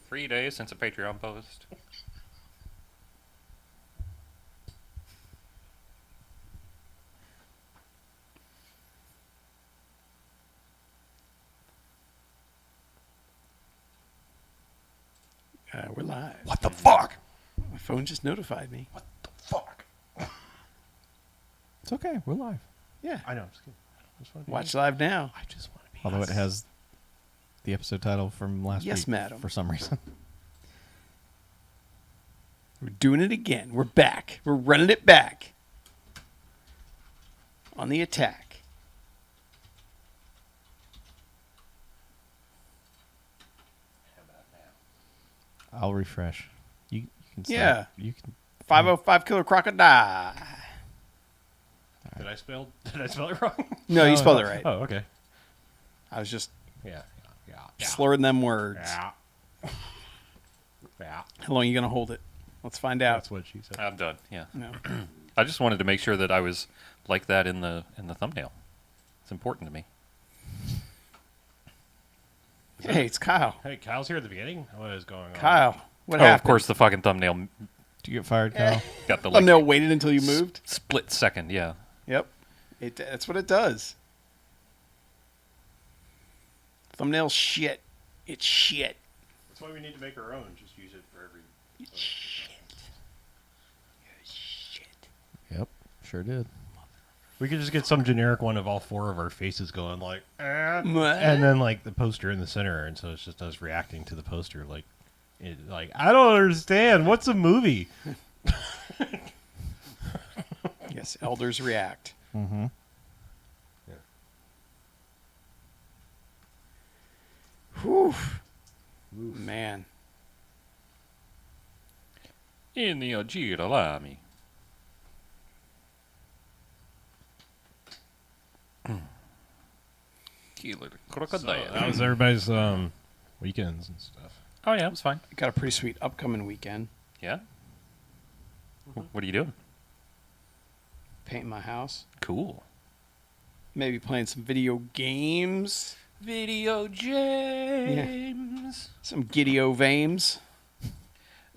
3 days since a Patreon post. We're live. What the fuck? My phone just notified me. What the fuck? It's okay. We're live. Yeah. I know. I'm just kidding. Watch live now. I just want to be. Although it has the episode title from last Yes, week madam. for some reason. We're doing it again. We're back. We're running it back. On the attack. I'll refresh. You can start. Yeah. You can. 505 Killer Crocodile. Did I spell it wrong? No, you spelled it right. Oh, okay. I was just Yeah. slurring them words. Yeah. Yeah. How long are you going to hold it? Let's find out. That's what she said. I'm done. Yeah. No. I just wanted to make sure that I was like that in the thumbnail. It's important to me. Hey, it's Kyle. Hey, Kyle's here at the beginning. What is going on? Kyle, what Oh, happened? of course, the fucking thumbnail Do you get fired, Kyle? got the like Thumbnail waited until you moved? split second. Yeah. Yep. That's what it does. Thumbnail shit. It's shit. That's why we need to make our own. Just use it for every. It's shit. Shit. Yep. Sure did. We could just get some generic one of all four of our faces going like, and What? then like the poster in the center, and so it's just us reacting to the poster. Like, I don't understand. What's a movie? Yes, elders react. Mm-hmm. Whew. Man. In the Girolami. Killer Crocodile. That was everybody's weekends and stuff. Oh yeah, it was fine. Got a pretty sweet upcoming weekend. Yeah. What are you doing? Painting my house. Cool. Maybe playing some video games. Video James. Some Gideo Vames.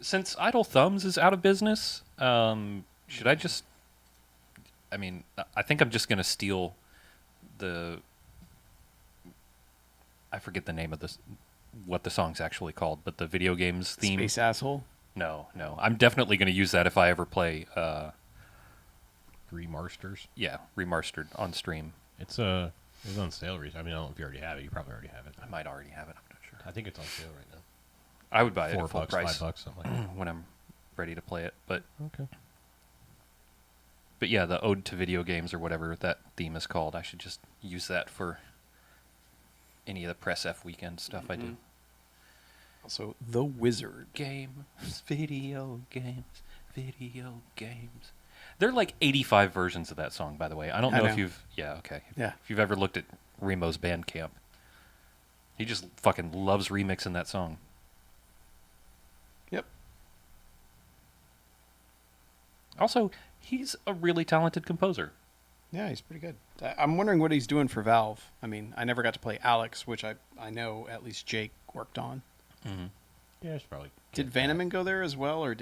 Since Idle Thumbs is out of business, should I just... I mean, I think I'm just going to steal the... I forget the name of this, what the song's actually called, but the video games theme. Space asshole. No. I'm definitely going to use that if I ever play, Remasters. yeah, Remastered on stream. It's on sale recently. I mean, I don't know if you already have it. You probably already have it. I might already have it, I'm not sure. I think it's on sale right now. I would buy it $4, at full price $5, something like that. when I'm ready to play it, but Okay. yeah, the Ode to Video Games or whatever that theme is called, I should just use that for any of the Press F weekend stuff I do. Also, The Wizard. Games, video games, video games. There are like 85 versions of that song, by the way. I don't I know know. if you've... Yeah, okay. Yeah. If you've ever looked at Remo's Bandcamp. He just fucking loves remixing that song. Yep. Also, he's a really talented composer. Yeah, he's pretty good. I'm wondering what he's doing for Valve. I mean, I never got to play Alex, which I know at least Jake worked on. Mm-hmm. Yeah, I should probably. Did Vanaman go there as well, or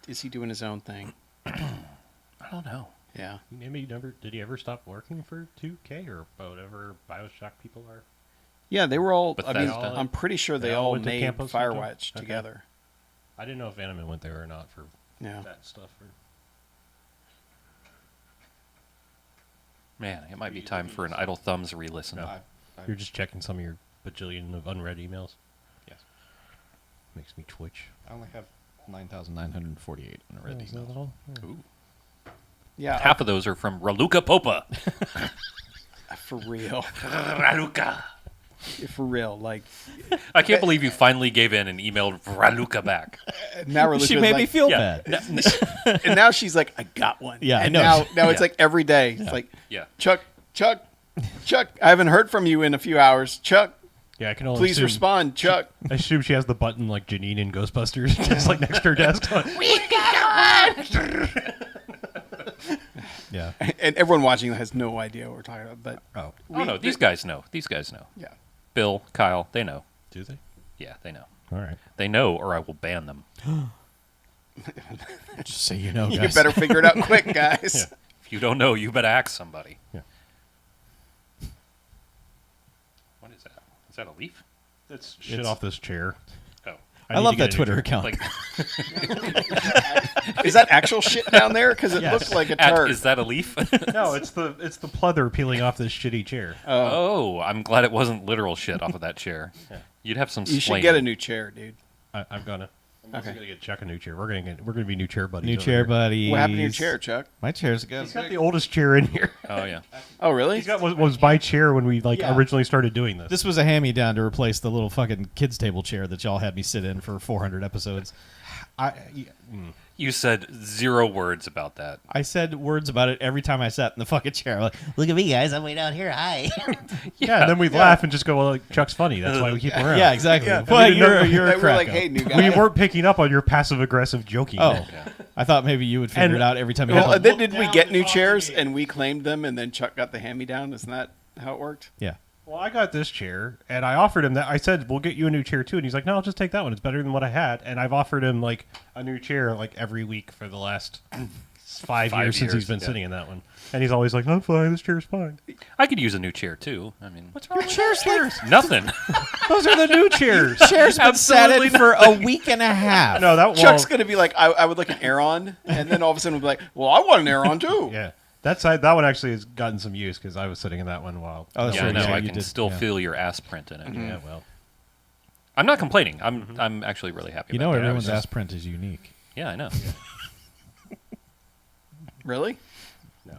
is he doing his own thing? I don't know. Yeah. Maybe did he ever stop working for 2K or whatever BioShock people are? Yeah, they were all. I mean, Bethesda. I'm pretty sure they They all all went to made Campos Firewatch Okay. together. I didn't know if Animan went there or not for Yeah. that stuff. Man, it might be time for an Idle Thumbs re-listen. No. You're just checking some of your bajillion of unread emails. Yes. Makes me twitch. I only have 9,948 unread Is that emails. all? Ooh. Yeah. Half of those are from Raluca Popa. For real. Raluca. For real. Like, I can't believe you finally gave in and emailed Raluca back. now we're She looking made like, me feel Yeah. bad. and now she's like, I got one. Yeah, I and know. Now it's Yeah. like every day. It's like, Yeah. Chuck, I haven't heard from you in a few hours. Chuck, Yeah, I can only please assume, respond. Chuck. I assume she has the button like Janine in Ghostbusters, just like next to her desk. Yeah. And everyone watching has no idea what we're talking about. But Oh. Oh, no, these guys know. These guys know. yeah. Bill, Kyle, they know. Do they? Yeah, they know. All right. They know, or I will ban them. Just so you know, You guys. better figure it out quick, guys. If you don't know, you better ask somebody. Yeah. What is that? Is that a leaf? That's shit It's- off this chair. Oh. I need love to get that a new Twitter chair. account. Like, Is that actual shit down there? Because it Yes. looked like a at- turd. is that a leaf? No, it's the pleather peeling off this shitty chair. Oh, I'm glad it wasn't literal shit off of that chair. You'd have some You should splaining. get a new chair, dude. I'm gonna. I'm also Okay. gonna get Chuck a new chair. We're gonna be new chair buddies. New over chair here. buddies. What happened to your chair, Chuck? My chair's good. He's got the oldest chair in here. Oh, yeah. Oh, really? He's got what was my chair when we Yeah. originally started doing this. This was a hand-me-down to replace the little fucking kids' table chair that y'all had me sit in for 400 episodes. You said 0 words about that. I said words about it every time I sat in the fucking chair. Like, look at me, guys. I'm way down here. Hi. Yeah, and then we laugh and just go, well, like, Chuck's funny. That's why we keep him around. yeah, exactly. Yeah. Well, We didn't know- you're a They were like, cracko. hey, new guy. We weren't picking up on your passive-aggressive joking. Oh, I thought maybe you would figure And- it out every time you Well, had then to. did we get new chairs and we claimed them and then Chuck got the hand-me-down? Isn't that how it worked? Yeah. Well, I got this chair, and I offered him that. I said, we'll get you a new chair, too. And he's like, no, I'll just take that one. It's better than what I had. And I've offered him, like, a new chair, like, every week for the last 5 years since he's been yeah. sitting in that one. And he's always like, I'm fine. This chair's fine. I could use a new chair, too. I mean, what's wrong with chair's chairs? Nothing. Those are the new chairs. Chair's been sat in Absolutely for a week and a half. No, that Chuck's well, going to be like, I would like an Aeron, and then all of a sudden we'll be like, well, I want an Aeron, too. Yeah. That one actually has gotten some use because I was sitting in that one while. Oh, that's Yeah, right. I know. Yeah, I you can did. still Yeah. feel your ass print in it. Yeah, well. I'm not complaining. I'm actually really happy You about know, that. I was everyone's just- ass print is unique. Yeah, I know. Really? No.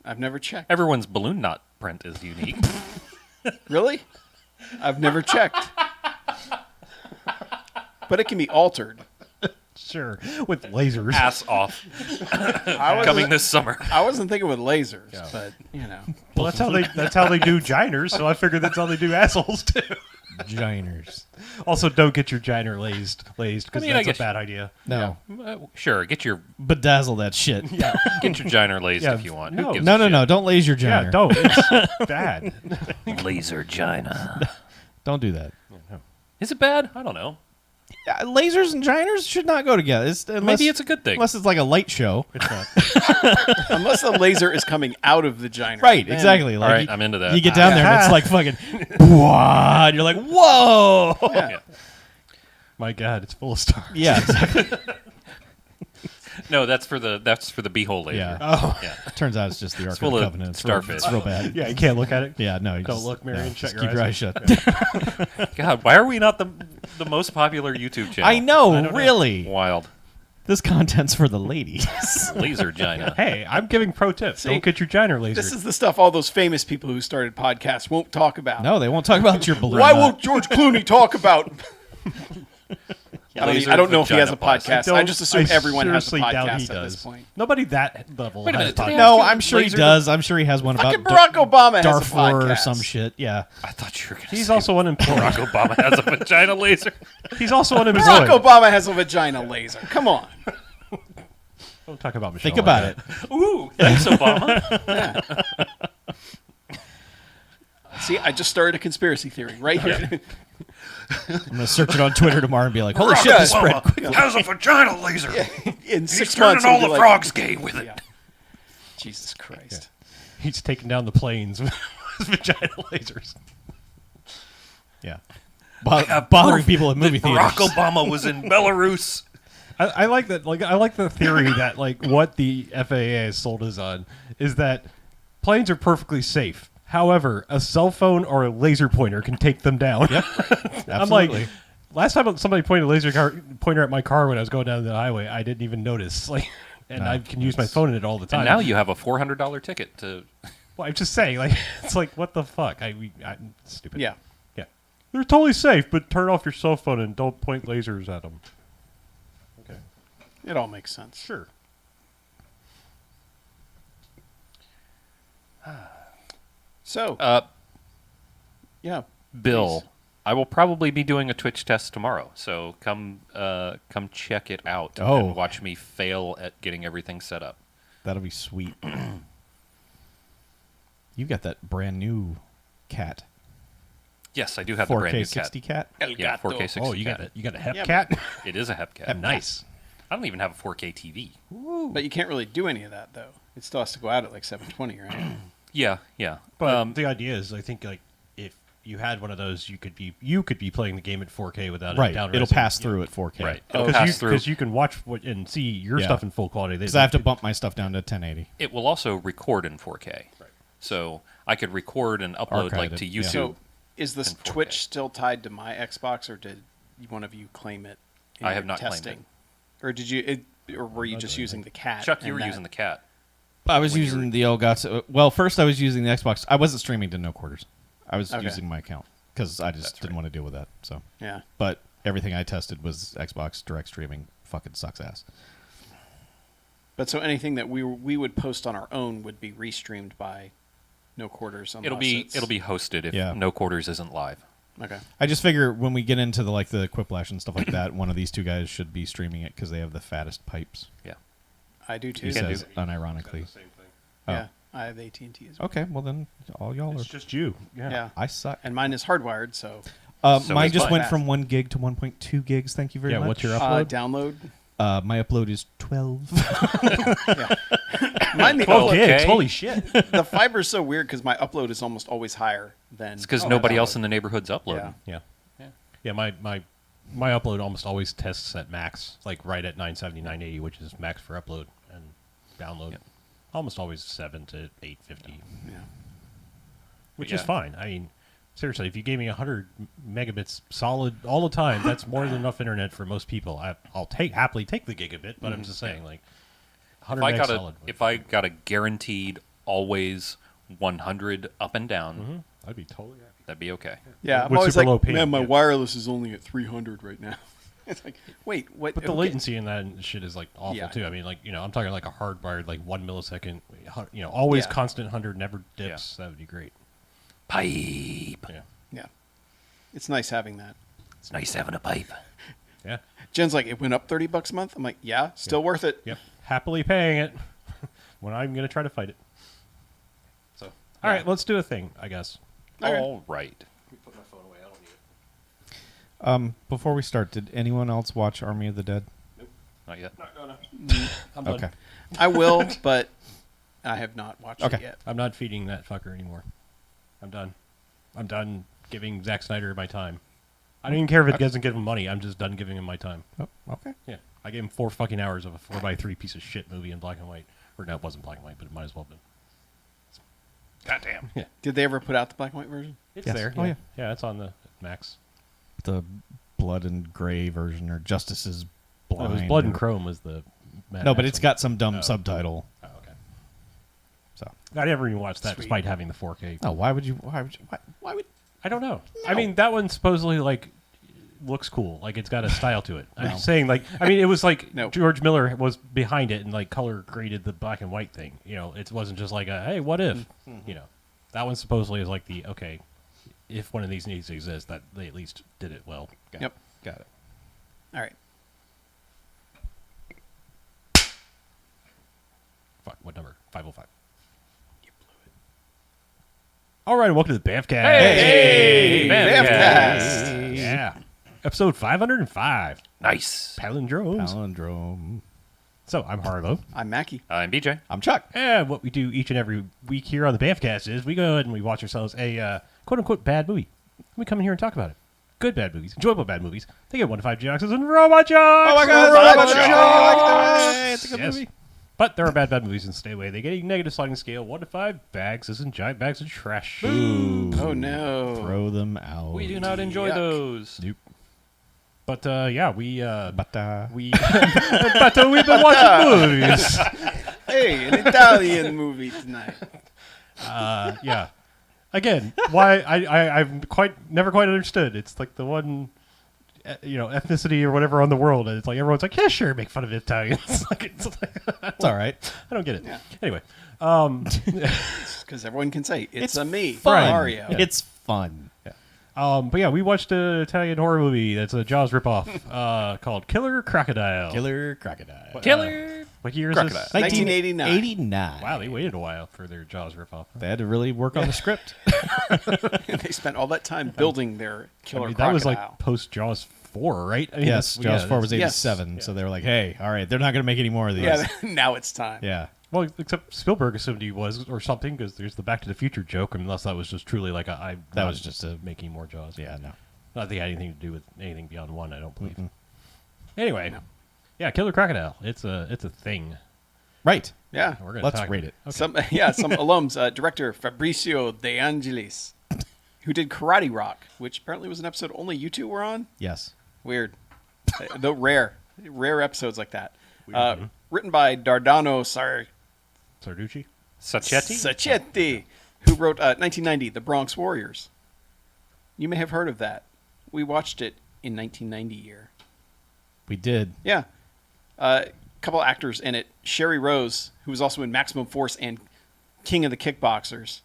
I've never checked. Everyone's balloon knot print is unique. Really? I've never checked. But it can be altered. Sure. With lasers. Ass off. I Coming wasn't, this summer. I wasn't thinking with lasers, Yeah. but, you know. Well, that's how they do giners, so I figured that's how they do assholes, too. Giners. Also, don't get your giner lazed because I mean, I that's a guess- bad idea. No. Sure, get your Bedazzle that shit. get your giner lazed Yeah, if you want. no. Who gives No, a no, shit? no. Don't laze your giner. Yeah, don't. It's bad. Laser gina. Don't do that. Is it bad? I don't know. Lasers and giners should not go together. Maybe it's a good thing. Unless it's like a light show. It's not. Unless the laser is coming out of the giner. Right, Then- exactly. Like All right, you, I'm into that. you get down there and it's like fucking, "Wah," and you're like, whoa. Yeah. My God, it's full of stars. Yeah, exactly. No, that's for the beehole laser. Yeah. Oh. Yeah. Turns out it's just the Ark of full the of Covenant. It's starfish. Real bad. Yeah, you can't look at it. Yeah, no. You Don't just, look, Marion. no, Shut just your keep your eyes eyes. shut. God, why are we not the most popular YouTube channel? I know, don't know. really. Wild. This content's for the ladies. Laser gina. Hey, I'm giving pro tips. Don't get your giner lasered. This is the stuff all those famous people who started podcasts won't talk about. No, they won't talk about your balloon. Why knot. won't George Clooney talk about... Laser I don't know if he has a vagina plastic. podcast. I just assume everyone has a seriously doubt he podcast at does. this point. Nobody that level Wait a has minute, did they podcasts. No, Ask I'm sure he laser does. I'm sure he has one about Fucking Barack Obama has a Darfur or podcast. some shit. Yeah. I thought you were going to He's say also unemployed. Barack Obama has a vagina laser. He's also Barack unemployed. Obama has a vagina laser. Come on. Don't talk about Michelle. Think about it. Ooh, thanks, Obama. See, I just started a conspiracy theory right here. I'm going to search it on Twitter tomorrow and be like, holy shit, this spread quickly. has a vagina laser. In He's 6 turning months, all it'll the be like- frogs gay with it. Yeah. Jesus Christ. He's taking down the planes with his vagina lasers. Yeah. Bothering people at movie theaters. Barack Obama was in Belarus. I like that. Like, I like the theory that like what the FAA has sold us on is that planes are perfectly safe. However, a cell phone or a laser pointer can take them down. Yep. I'm like, Absolutely. last time somebody pointed a pointer at my car when I was going down the highway, I didn't even notice. Like, and No, I can use my phone in it all the time. And now you have a $400 ticket to. Well, I'm just saying, like, it's like, what the fuck? Stupid. Yeah. Yeah. They're totally safe, but turn off your cell phone and don't point lasers at them. Okay. It all makes sense. Sure. So, yeah. Bill, I will probably be doing a Twitch test tomorrow, so come check it out Oh. and watch me fail at getting everything set up. That'll be sweet. You got that brand new cat. Yes, I do have the brand 4K new 60 cat. cat. Yeah, 4K 60 Oh, you cat. got a hep Yeah, cat. It is a hep cat. Nice. I don't even have a 4K TV. But you can't really do any of that though. It still has to go out at like 720, right? Yeah. But the idea is, I think, like if you had one of those, you could be playing the game at 4K without Right. it down. It'll pass through at 4K. Right. It'll pass through. Because you can watch and see your Yeah. stuff in full quality. Because I have to bump my stuff down to 1080. It will also record in 4K. Right. So I could record and upload Archive like to it, yeah. YouTube. So is this in 4K. Twitch still tied to my Xbox, or did one of you claim it? In I your have not claimed testing? Or did you? Or were you just using the cat? Chuck, you and were that- using the cat. I was When using the Elgato. Well, first I was using the Xbox. I wasn't streaming to no quarters. I was Okay. using my account because I just That's didn't right. want to deal with that. So, Yeah. but everything I tested was Xbox direct streaming. Fucking sucks ass. But so anything that we would post on our own would be restreamed by No Quarters. It'll be hosted if Yeah. No Quarters isn't live. Okay. I just figure when we get into the the Quiplash and stuff like that, one of these two guys should be streaming it because they have the fattest pipes. Yeah. I do too. He can says do- unironically. Same thing. Oh. Yeah. I have AT&T as well. Okay, well then all y'all are. It's just you. Yeah. I suck. And mine is hardwired, so So Mine is just mine. went from 1 gig to 1.2 gigs. Thank you very Yeah, much. what's your upload? download. My upload is 12. Yeah. Mine the, 12 okay. gigs. Holy shit. the fiber's so weird because my upload is almost always higher than. It's because my nobody download. else in the neighborhood's uploading. Yeah. Yeah, my upload almost always tests at max, like right at 970, 980, which is max for upload, and download Yep. almost always 7 to 850, Yeah. which Yeah. is fine. I mean, seriously, if you gave me 100 megabits solid all the time, that's more than enough internet for most people. I'll happily take the gigabit, but I'm just saying, like, 100 meg solid. If I got a guaranteed always 100 up and down, I'd be totally happy. that'd be okay. Yeah, I'm With always super like, low ping, man, my yeah. wireless is only at 300 right now. It's like, wait, what? But the okay. latency in that shit is like awful Yeah. too. I mean, like, I'm talking like a hardwired, like 1 millisecond, always Yeah. constant 100, never dips. That would be great. Pipe. Yeah. Yeah, it's nice having that. It's nice having a pipe. Yeah. Jen's like, it went up $30 a month. I'm like, yeah, still worth it. Yep. Happily paying it when I'm going to try to fight it. So, all right, let's do a thing, I guess. Okay. All right. Let me put my phone away. I don't need it. Before we start, did anyone else watch Army of the Dead? Not yet. Not gonna. I'm Okay. I will, but I have not watched Okay. it yet. I'm not feeding that fucker anymore. I'm done. I'm done giving Zack Snyder my time. I don't even care if it doesn't give him money. I'm just done giving him my time. Oh, okay. Yeah. I gave him 4 fucking hours of a 4x3 piece of shit movie in black and white. Or no, it wasn't black and white, but it might as well have been. Goddamn. Yeah. Did they ever put out the black and white version? It's Yes. there. Oh, yeah. Yeah, it's on the Max. The blood and gray version, or Justice is Oh, Blind. it was Blood and or- Chrome was the Mad No, but Max it's one. got some dumb Oh. subtitle. Oh, okay. So. I never even watched that Sweet. despite having the 4K. Oh, why would you? Why would? I don't know. I mean, that one supposedly like looks cool. Like it's got a style to it. I'm No. just saying, like, I mean, it was like No. George Miller was behind it and like color graded the black and white thing. It wasn't just like a hey, what if? That one supposedly is like the okay, if one of these needs to exist, that they at least did it well. Yep. Got it. All right. Fuck, what number? 505. You blew it. All right, and welcome to the BMFcast. Hey, BMFcast. Yeah, episode 505. Nice. Palindromes. Palindrome. So I'm Harlow. I'm Mackie. I'm BJ. I'm Chuck. And what we do each and every week here on the BMFcast is we go ahead and we watch ourselves a quote-unquote bad movie. We come in here and talk about it. Good bad movies, enjoyable bad movies. They get 1 to 5 Geoxes and Robot Jocks. Oh my God! Robot Robot Jocks! Jocks! It's a good Yes. movie. But there are bad movies and stay away. They get a negative sliding scale, 1 to 5 bags, as in giant bags of trash. Ooh. Oh no. Throw them out. We do not enjoy Yuck. those. Nope. But yeah, we've But we've been watching movies. Hey, an Italian movie tonight. Yeah. Again, why I've never quite understood. It's like the one, ethnicity or whatever on the world, and it's like everyone's like, yeah, sure, make fun of Italians. it's all right. I don't get it. Yeah. Anyway, Because everyone can say, it's a me, Fun. Mario. It's fun. but yeah, we watched an Italian horror movie that's a Jaws ripoff called Killer Crocodile. Killer Crocodile. Killer What year is Crocodile. this? 1989. 1989. Wow, they waited a while for their Jaws ripoff. They had to really work on the script. They spent all that time building their killer that crocodile. was like post Jaws 4, right? I mean, Yes, Jaws 4 was Yes. 87, so they were like, hey, all right, they're not going to make any more of these. Yeah, now it's time. Yeah. Well, except Spielberg assumed he was or something, because there's the Back to the Future joke, unless that was just truly like That was just a- making more Jaws. Yeah, no. Not that it had anything to do with anything beyond one, I don't believe. Anyway, yeah, Killer Crocodile. It's a thing. Right. Yeah. We're gonna Let's talk rate it. Okay. Some alums. Director Fabricio De Angelis, who did Karate Rock, which apparently was an episode only you two were on. Yes. Weird. Though rare episodes like that. Written by Dardano Sarducci. Sacchetti? Sacchetti, who wrote 1990 The Bronx Warriors. You may have heard of that. We watched it in 1990 year. We did. Yeah. Couple actors in it. Sherry Rose, who was also in Maximum Force and King of the Kickboxers.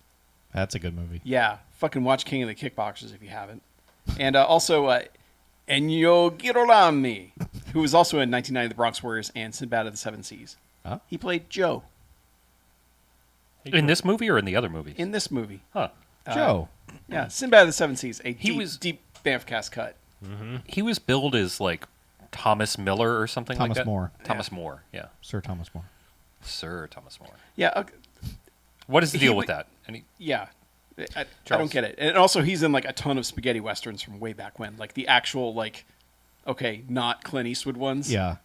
That's a good movie. Yeah, fucking watch King of the Kickboxers if you haven't. And also Ennio Girolami, who was also in 1990 The Bronx Warriors and Sinbad of the Seven Seas. Huh? He played Joe In this movie or in the other movies? in this movie. Huh. Joe. Yeah, Sinbad of the Seven Seas, a He deep, was- deep BMFcast cut. He was billed as like Thomas Miller or something Thomas like that. More. Thomas More, yeah. Sir Thomas More. Sir Thomas More. Yeah, okay, What is the He deal wa- with that? Any, yeah. I don't Charles. get it. And also, he's in like a ton of spaghetti westerns from way back when, like the actual not Clint Eastwood ones. Yeah.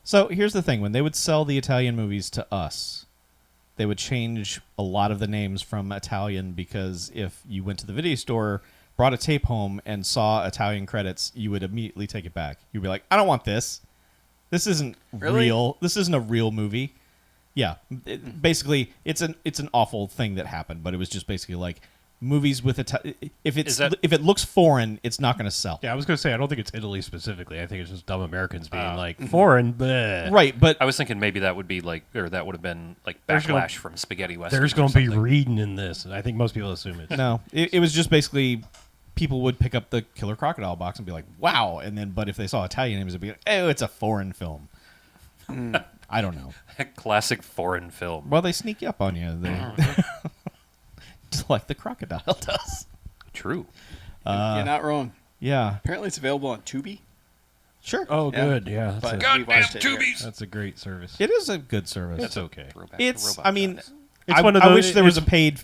So here's the thing. When they would sell the Italian movies to us, they would change a lot of the names from Italian because if you went to the video store, brought a tape home, and saw Italian credits, you would immediately take it back. You'd be like, I don't want this. This isn't Really? real. This isn't a real movie. Yeah. Basically, it's an awful thing that happened, but it was just basically like movies with if it looks foreign, it's not going to sell. Yeah, I was going to say, I don't think it's Italy specifically. I think it's just dumb Americans being like, foreign, bleh. Right, but I was thinking maybe that would be like, or that would have been like There's gonna- backlash from spaghetti westerns. There's or going to be something. reading in this. And I think most people assume it. no, it was just basically people would pick up the Killer Crocodile box and be like, "Wow!" And then, but if they saw Italian names, it'd be like, "Oh, it's a foreign film." I don't know. classic foreign film. Well, they sneak up on you, just like the crocodile does. True. You're not wrong. Yeah, Apparently, it's available on Tubi. sure. Oh, Yeah. good. Yeah, that's, But a, we Goddamn watched it here. tubies. that's a great service. It is a good service. It's okay. Throwback to It's. Robot I mean, Guys. It's I, one of I those- wish there was a it's- paid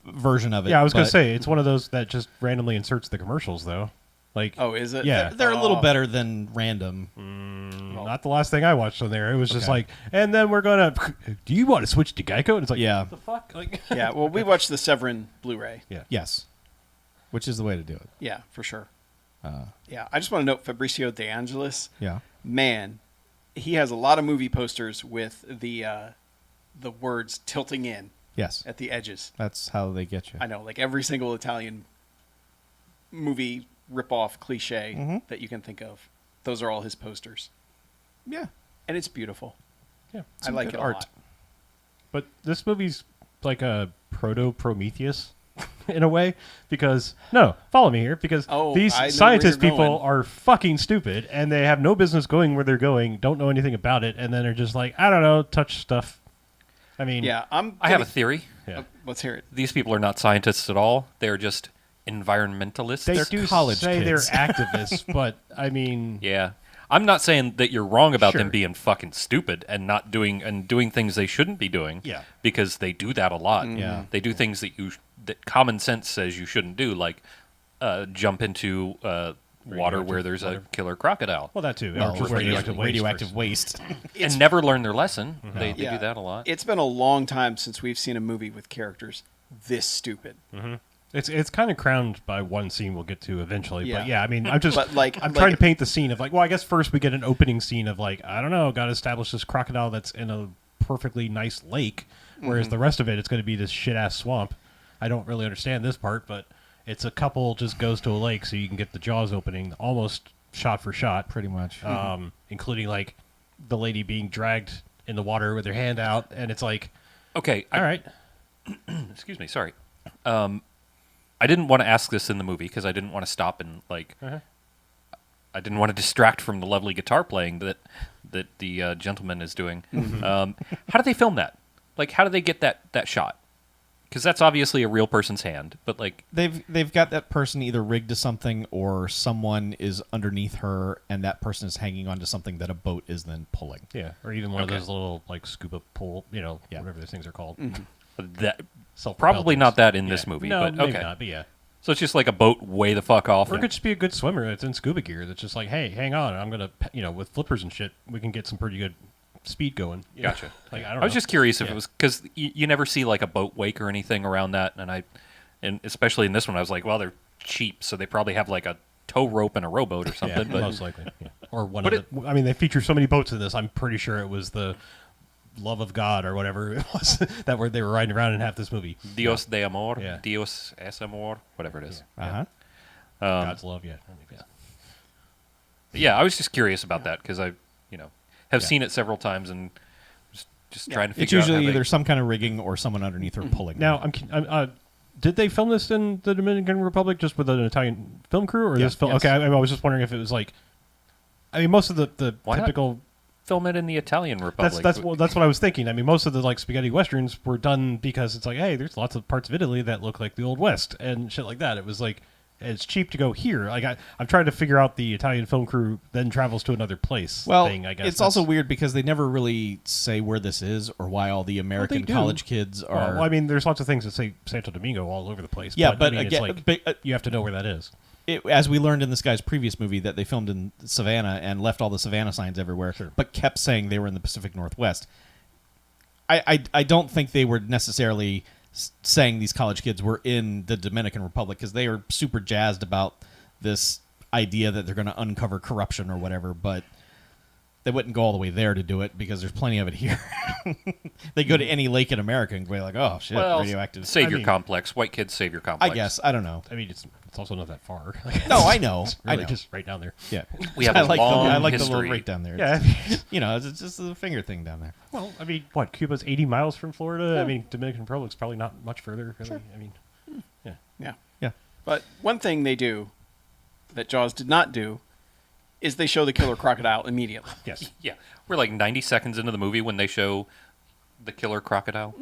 version of it. Yeah, I was going but to say, it's one of those that just randomly inserts the commercials, though. Like, Oh, is it? Yeah. they're a little Oh. better than random. not the last thing I watched on there. It was just Okay. like, and then we're going to, do you want to switch to Geico? And it's like, Yeah. what the fuck? Like, Yeah, well, we watched the Severin Blu-ray. yeah. Yes, which is the way to do it. Yeah, for sure. Yeah, I just want to note Fabricio De Angelis. Yeah. Man, he has a lot of movie posters with the words tilting in Yes, at the edges. that's how they get you. I know, like every single Italian movie ripoff cliche Mhm. that you can think of. Those are all his posters, Yeah, and it's beautiful. Yeah. I like good it a art. lot. But this movie's like a proto-Prometheus in a way, because, no, follow me here, because Oh, these I know where scientist you're people going. are fucking stupid, and they have no business going where they're going, don't know anything about it, and then they're just like, I don't know, touch stuff. I mean, Yeah, I have a theory. yeah. Let's hear it. These people are not scientists at all. They're just environmentalists. They They're do college say kids. they're activists, but I mean, Yeah. I'm not saying that you're wrong about Sure. them being fucking stupid and not doing things they shouldn't be doing. Yeah. Because they do that a lot. Yeah. They do things that common sense says you shouldn't do, like jump into water where there's a killer crocodile. well, that too. Well, Or just radioactive waste waste. And never learn their lesson. Mm-hmm. They Yeah. do that a lot. It's been a long time since we've seen a movie with characters this stupid. It's kind of crowned by one scene we'll get to eventually. But Yeah. yeah, I mean, I'm just But, like- I'm like- trying to paint the scene of like, well, I guess first we get an opening scene of like, I don't know, got to establish this crocodile that's in a perfectly nice lake, whereas the rest of it's going to be this shit ass swamp. I don't really understand this part, but it's a couple just goes to a lake so you can get the jaws opening almost shot for shot, Pretty much. including like the lady being dragged in the water with her hand out, and it's like, Okay. all right, Excuse me. Sorry. I didn't want to ask this in the movie because I didn't want to stop and like. Uh-huh. I didn't want to distract from the lovely guitar playing that that the gentleman is doing. How do they film that? Like, how do they get that shot? Because that's obviously a real person's hand, but like They've got that person either rigged to something or someone is underneath her and that person is hanging onto something that a boat is then pulling. Yeah, or even one Okay. of those little like scuba pole, Yeah. whatever those things are called. that Self-propelled probably things. not that in Yeah. this movie. No, but maybe okay, not. But yeah, so it's just like a boat way the fuck off. or it could just be a good swimmer that's in scuba gear. That's just like, hey, hang on, I'm gonna, with flippers and shit, we can get some pretty good speed going. You know? Gotcha. Like I don't I was know. just curious if Yeah. it was because you never see like a boat wake or anything around that, and especially in this one, I was like, well, they're cheap, so they probably have like a tow rope and a rowboat or yeah, something. But most likely, yeah. Or one But of the. I mean, they feature so many boats in this. I'm pretty sure it was the love of God or whatever it was that they were riding around in half this movie. Dios de amor, Yeah. Dios es amor, whatever it is. Uh-huh. God's love, yeah. Yeah, I was just curious about that because I, have Yeah. seen it several times and just trying to figure It's out. usually how they- either some kind of rigging or someone underneath her pulling. Now, did they film this in the Dominican Republic just with an Italian film crew, or Yeah. this film? Yes. Okay, I was just wondering if it was like. I mean, most of the Why not? typical. film it in the Italian Republic. That's what I was thinking. I mean, most of the like spaghetti westerns were done because it's like, hey, there's lots of parts of Italy that look like the Old West and shit like that. It was like it's cheap to go here. Like I'm trying to figure out the Italian film crew then travels to another place. Well, thing, I guess it's also weird because they never really say where this is or why all the American do. college kids are. Well, I mean, there's lots of things that say Santo Domingo all over the place. Yeah, I but mean, again, it's like but, you have to know where that is. as we learned in this guy's previous movie that they filmed in Savannah and left all the Savannah signs everywhere, Sure. but kept saying they were in the Pacific Northwest. I don't think they were necessarily saying these college kids were in the Dominican Republic because they were super jazzed about this idea that they're going to uncover corruption or whatever, but they wouldn't go all the way there to do it because there's plenty of it here. They go to any lake in America and be like, oh shit, well, radioactive. savior I mean- complex. White kids savior I complex. guess. I don't know. I mean, it's also not that far. No, I know. It's I really know. just right down there. Yeah, We have I a like long I like the history. little rate down there. Yeah. It's just a finger thing down there. Well, I mean, what? Cuba's 80 miles from Florida. I mean, Dominican Republic's probably not much further. Really. I mean, yeah. Yeah. Yeah. But one thing they do that Jaws did not do is they show the killer crocodile immediately. Yes. Yeah, we're like 90 seconds into the movie when they show the killer crocodile.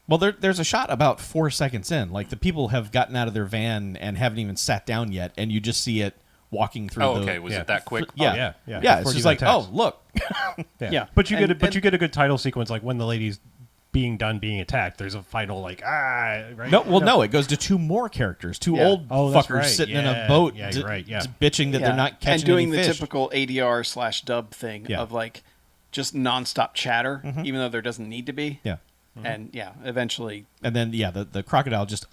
Well, there's a shot about 4 seconds in. Like the people have gotten out of their van and haven't even sat down yet, and you just see it walking through. Oh, the, okay. Was yeah. it that quick? Yeah, yeah, yeah. yeah. Before It's it just even like, attacks. oh, look. Yeah. But you And- get a good title sequence like when the lady's being attacked. There's a final like right. No, well, no. It goes to two more characters, two Yeah. old Oh, that's fuckers right. sitting in a Yeah. boat, Yeah, you're right. Yeah. bitching that Yeah. they're not catching and doing any the fish. typical ADR/dub thing Yeah. of like just nonstop chatter, even though there doesn't need to be. Yeah, And eventually, and then the crocodile just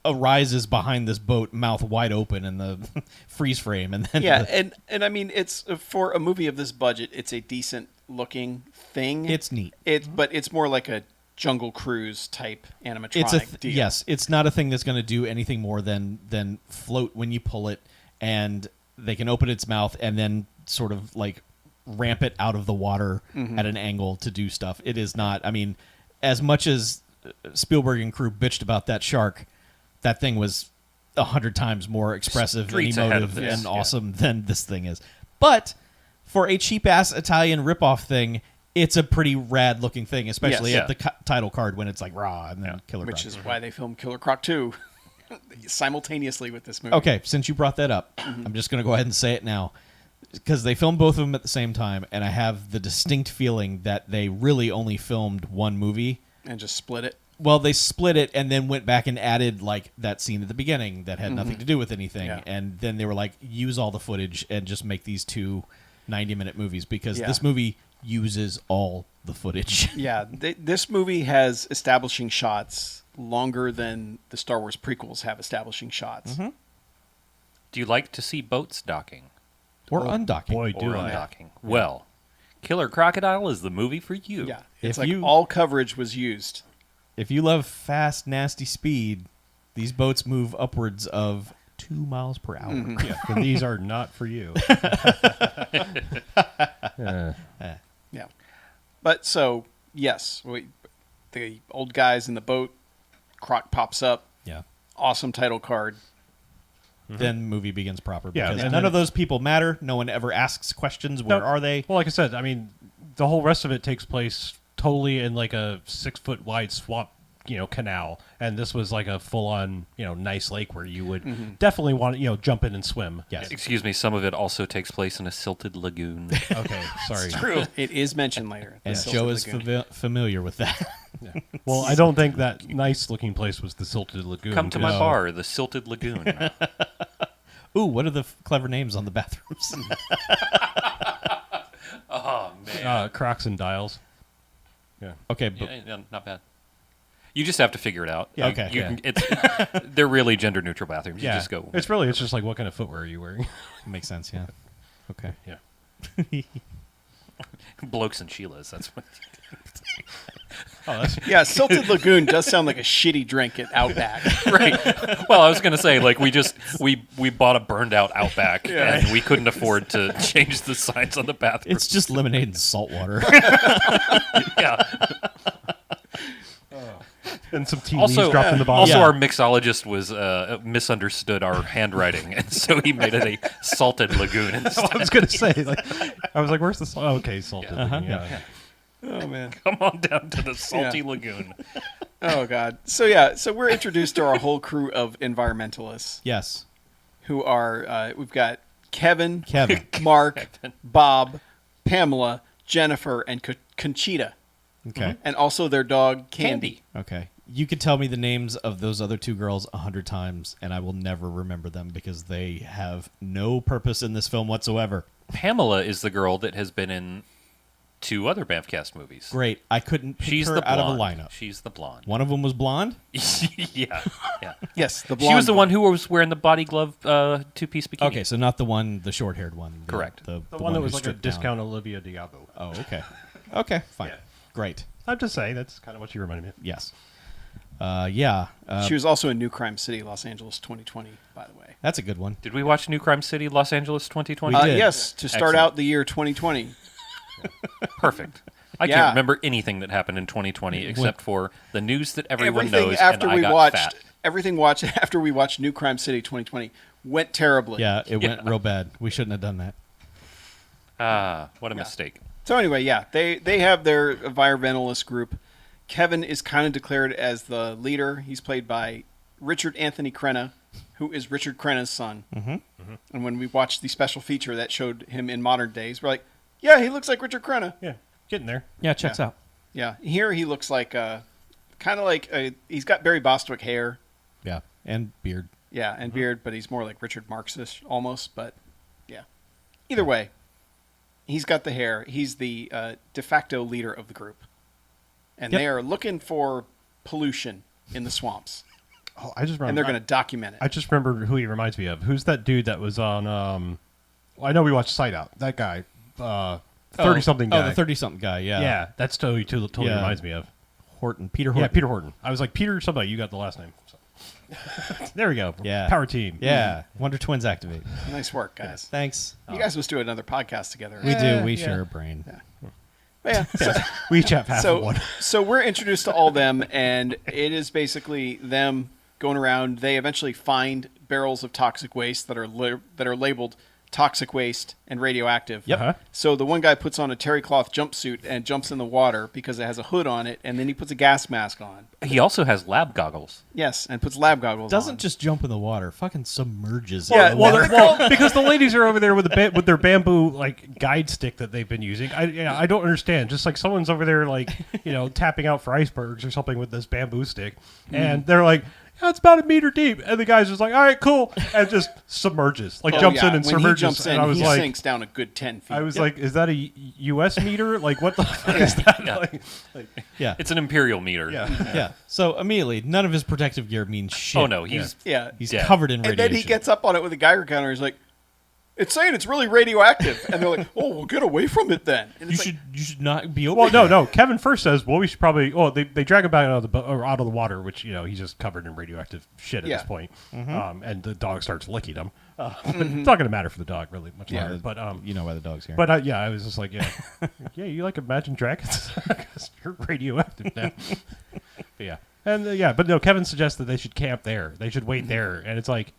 arises behind this boat, mouth wide open in the freeze frame, and then and I mean, it's for a movie of this budget, it's a decent looking thing. it's neat. But it's more like a Jungle Cruise type animatronic It's a deal. yes. It's not a thing that's going to do anything more than float when you pull it, and they can open its mouth and then sort of like ramp it out of the water at an angle to do stuff. It is not. I mean, as much as Spielberg and crew bitched about that shark, that thing was 100 times more expressive and Streets ahead of emotive this, and yeah. awesome than this thing is. But for a cheap ass Italian ripoff thing, it's a pretty rad looking thing, especially Yes. at the title card when it's like raw and then Killer Which Croc. is why they filmed Killer Croc 2 simultaneously with this movie. Okay, since you brought that up, I'm just going to go ahead and say it now. Because they filmed both of them at the same time, and I have the distinct feeling that they really only filmed one movie. And just split it. Well, they split it and then went back and added like that scene at the beginning that had nothing to do with anything. Yeah. And then they were like, use all the footage and just make these two 90-minute movies because Yeah. this movie uses all the footage. Yeah, this movie has establishing shots longer than the Star Wars prequels have establishing shots. Do you like to see boats docking Or undocking. Boy, or do I. undocking? Well, Killer Crocodile is the movie for you. Yeah, it's If like you- all coverage was used. If you love fast, nasty speed, these boats move upwards of 2 miles per hour. Yeah, but these are not for you. Yeah, but so yes, the old guys in the boat. Croc pops up. Yeah. Awesome title card. then movie begins proper. Yeah, Because and none then- of those people matter. No one ever asks questions. Where No, are they? Well, like I said, I mean, the whole rest of it takes place totally in like a 6-foot wide swamp, canal, and this was like a full on, nice lake where you would definitely want to, jump in and swim. Yes. Excuse me, some of it also takes place in a silted lagoon. Okay, sorry. True. It is mentioned later. the And Silted Joe is Lagoon. familiar with that. Well, I don't think that nice looking place was the Silted Lagoon. Come to my No. bar, the Silted Lagoon. Ooh, what are the clever names on the bathrooms? Oh, man. Crocs and Dials. Yeah. Okay, but Yeah, not bad. You just have to figure it out. Yeah, You- okay. you can- they're really gender neutral bathrooms. Yeah. You just go. It's just like what kind of footwear are you wearing? makes sense. Yeah. Okay. Yeah. Blokes and Sheilas. That's what. Oh, that's Yeah, Silted Lagoon does sound like a shitty drink at Outback. Right. Well, I was going to say, like, we bought a burned out Outback, Yeah. and we couldn't afford to change the signs on the bathroom. It's just lemonade and salt water. Yeah. and some tea Also, leaves dropped in the bottom. also Yeah. our mixologist was misunderstood our handwriting, and so he made it a salted lagoon instead. I was gonna say, like, I was like, "Where's the salt?" Oh, okay, salted. Uh-huh. Yeah. Oh man. Come on down to the salty Yeah. lagoon. Oh god. So we're introduced to our whole crew of environmentalists Yes. who are we've got Kevin, Kevin. Mark, Bob, Pamela, Jennifer, and Conchita, Okay. and also their dog Candy. Okay. You could tell me the names of those other two girls 100 times, and I will never remember them because they have no purpose in this film whatsoever. Pamela is the girl that has been in 2 other BMFcast movies. Great. I couldn't pick She's her the out of a blonde. lineup. She's the blonde. One of them was blonde. Yeah. Yes, the She blonde. was the one who was wearing the body glove 2-piece bikini. Okay, so not the one, the short-haired one. Correct. The one that who was like a stripped down. discount Olivia Diabo. Oh, okay. Okay, fine. Yeah. Great. I'm just saying that's kind of what you reminded me of. Yes. Yeah. She was also in New Crime City, Los Angeles, 2020. By the way. That's a good one. Did we watch New Crime City, Los Angeles 2020? We did. Yes, to start Excellent. out the year 2020. Perfect. I Yeah. can't remember anything that happened in 2020 except for the news that everyone Everything knows after and I we got watched fat. after we watched New Crime City 2020 went terribly. Yeah, it went real bad. We shouldn't have done that. Ah, what a mistake. So anyway, yeah, they have their environmentalist group. Kevin is kind of declared as the leader. He's played by Richard Anthony Crenna, who is Richard Crenna's son. Mm-hmm. And when we watched the special feature that showed him in modern days, we're like, yeah, he looks like Richard Crenna. Yeah, getting there. Yeah, checks out. Yeah, here he looks like kind of like he's got Barry Bostwick hair. Yeah, and beard. Yeah, and beard, but he's more like Richard Marx-ish almost. But yeah, either way, he's got the hair. He's the de facto leader of the group, and Yep. they are looking for pollution in the swamps, Oh, I just remember. and they're going to document it. I just remember who he reminds me of. Who's that dude that was on? I know we watched Sight Out. That guy, 30-something guy. Oh, the 30-something guy, yeah. Yeah, that's totally Yeah. reminds me of. Horton. Peter Horton. Yeah, Peter Horton. I was like Peter somebody. You got the last name. So. There we go. Yeah. Power team. Yeah. Wonder Twins activate. Nice work, guys. Thanks. You guys must do another podcast together. We do. We yeah. share a brain. But yeah. So, We each have half of so, one. so we're introduced to all them, and it is basically them going around. They eventually find barrels of toxic waste that are labeled toxic waste and radioactive. Yep. Uh-huh. So the one guy puts on a terry cloth jumpsuit and jumps in the water because it has a hood on it, and then he puts a gas mask on. He also has lab goggles. Yes, and puts lab goggles on. Doesn't just jump in the water. Fucking submerges. Yeah, in the Well, water. because the ladies are over there with with their bamboo like guide stick that they've been using. I don't understand. Just like someone's over there like tapping out for icebergs or something with this bamboo stick, and they're like, yeah, it's about 1 meter deep, and the guy's just like, all right, cool, and just submerges, like Oh, jumps yeah. in and when submerges. he jumps in, and I was he like, sinks down a good 10 feet. I was like, is that a U.S. meter? Like, what the fuck is that? Yeah. Like, Yeah. It's an imperial meter. yeah. Yeah. So immediately, none of his protective gear means shit. Oh no, he's yeah. He's Yeah. covered in And radiation. then he gets up on it with a Geiger counter. He's like, it's saying it's really radioactive. And they're like, oh, we'll get away from it then. And You it's like, should not be open. Well, no. Kevin first says, well, we should probably. Oh, they drag him back out of the out of the water, which he's just covered in radioactive shit at Yeah. this point. And the dog starts licking him. But it's not going to matter for the dog really much Yeah, longer. But you know why the dog's here. yeah, I was just like, yeah, yeah, you like Imagine Dragons? 'Cause you're radioactive now. But yeah, and but no, Kevin suggests that they should camp there. They should wait there, and it's like,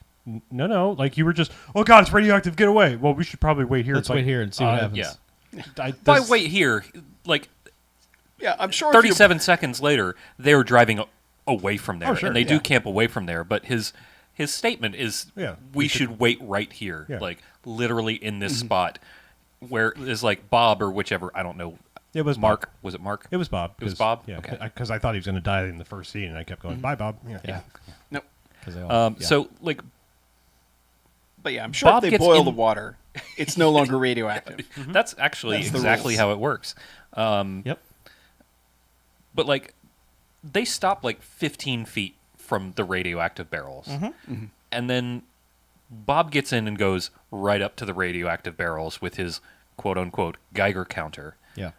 no. Like you were just, oh god, it's radioactive. Get away. Well, we should probably wait here. Let's It's like, wait here and see what happens. Yeah. By wait here, like Yeah, I'm sure. if you- 37 seconds later, they're driving away from there, Oh, sure, and they yeah. do camp away from there. But his statement is, Yeah, we should wait right here, Yeah. like literally in this spot, where is like Bob or whichever, I don't know. It was Mark. Bob. Was it Mark? It was Bob. It was Bob? Yeah, Okay. because I thought he was going to die in the first scene, and I kept going, bye, Bob. Yeah. Nope. 'Cause they all- yeah. So like But yeah, I'm sure Bob if they gets boil in- the water, it's no longer radioactive. that's actually That's the exactly rules. how it works. Yep. But like they stop like 15 feet from the radioactive barrels, and then Bob gets in and goes right up to the radioactive barrels with his quote unquote Geiger counter. Yeah.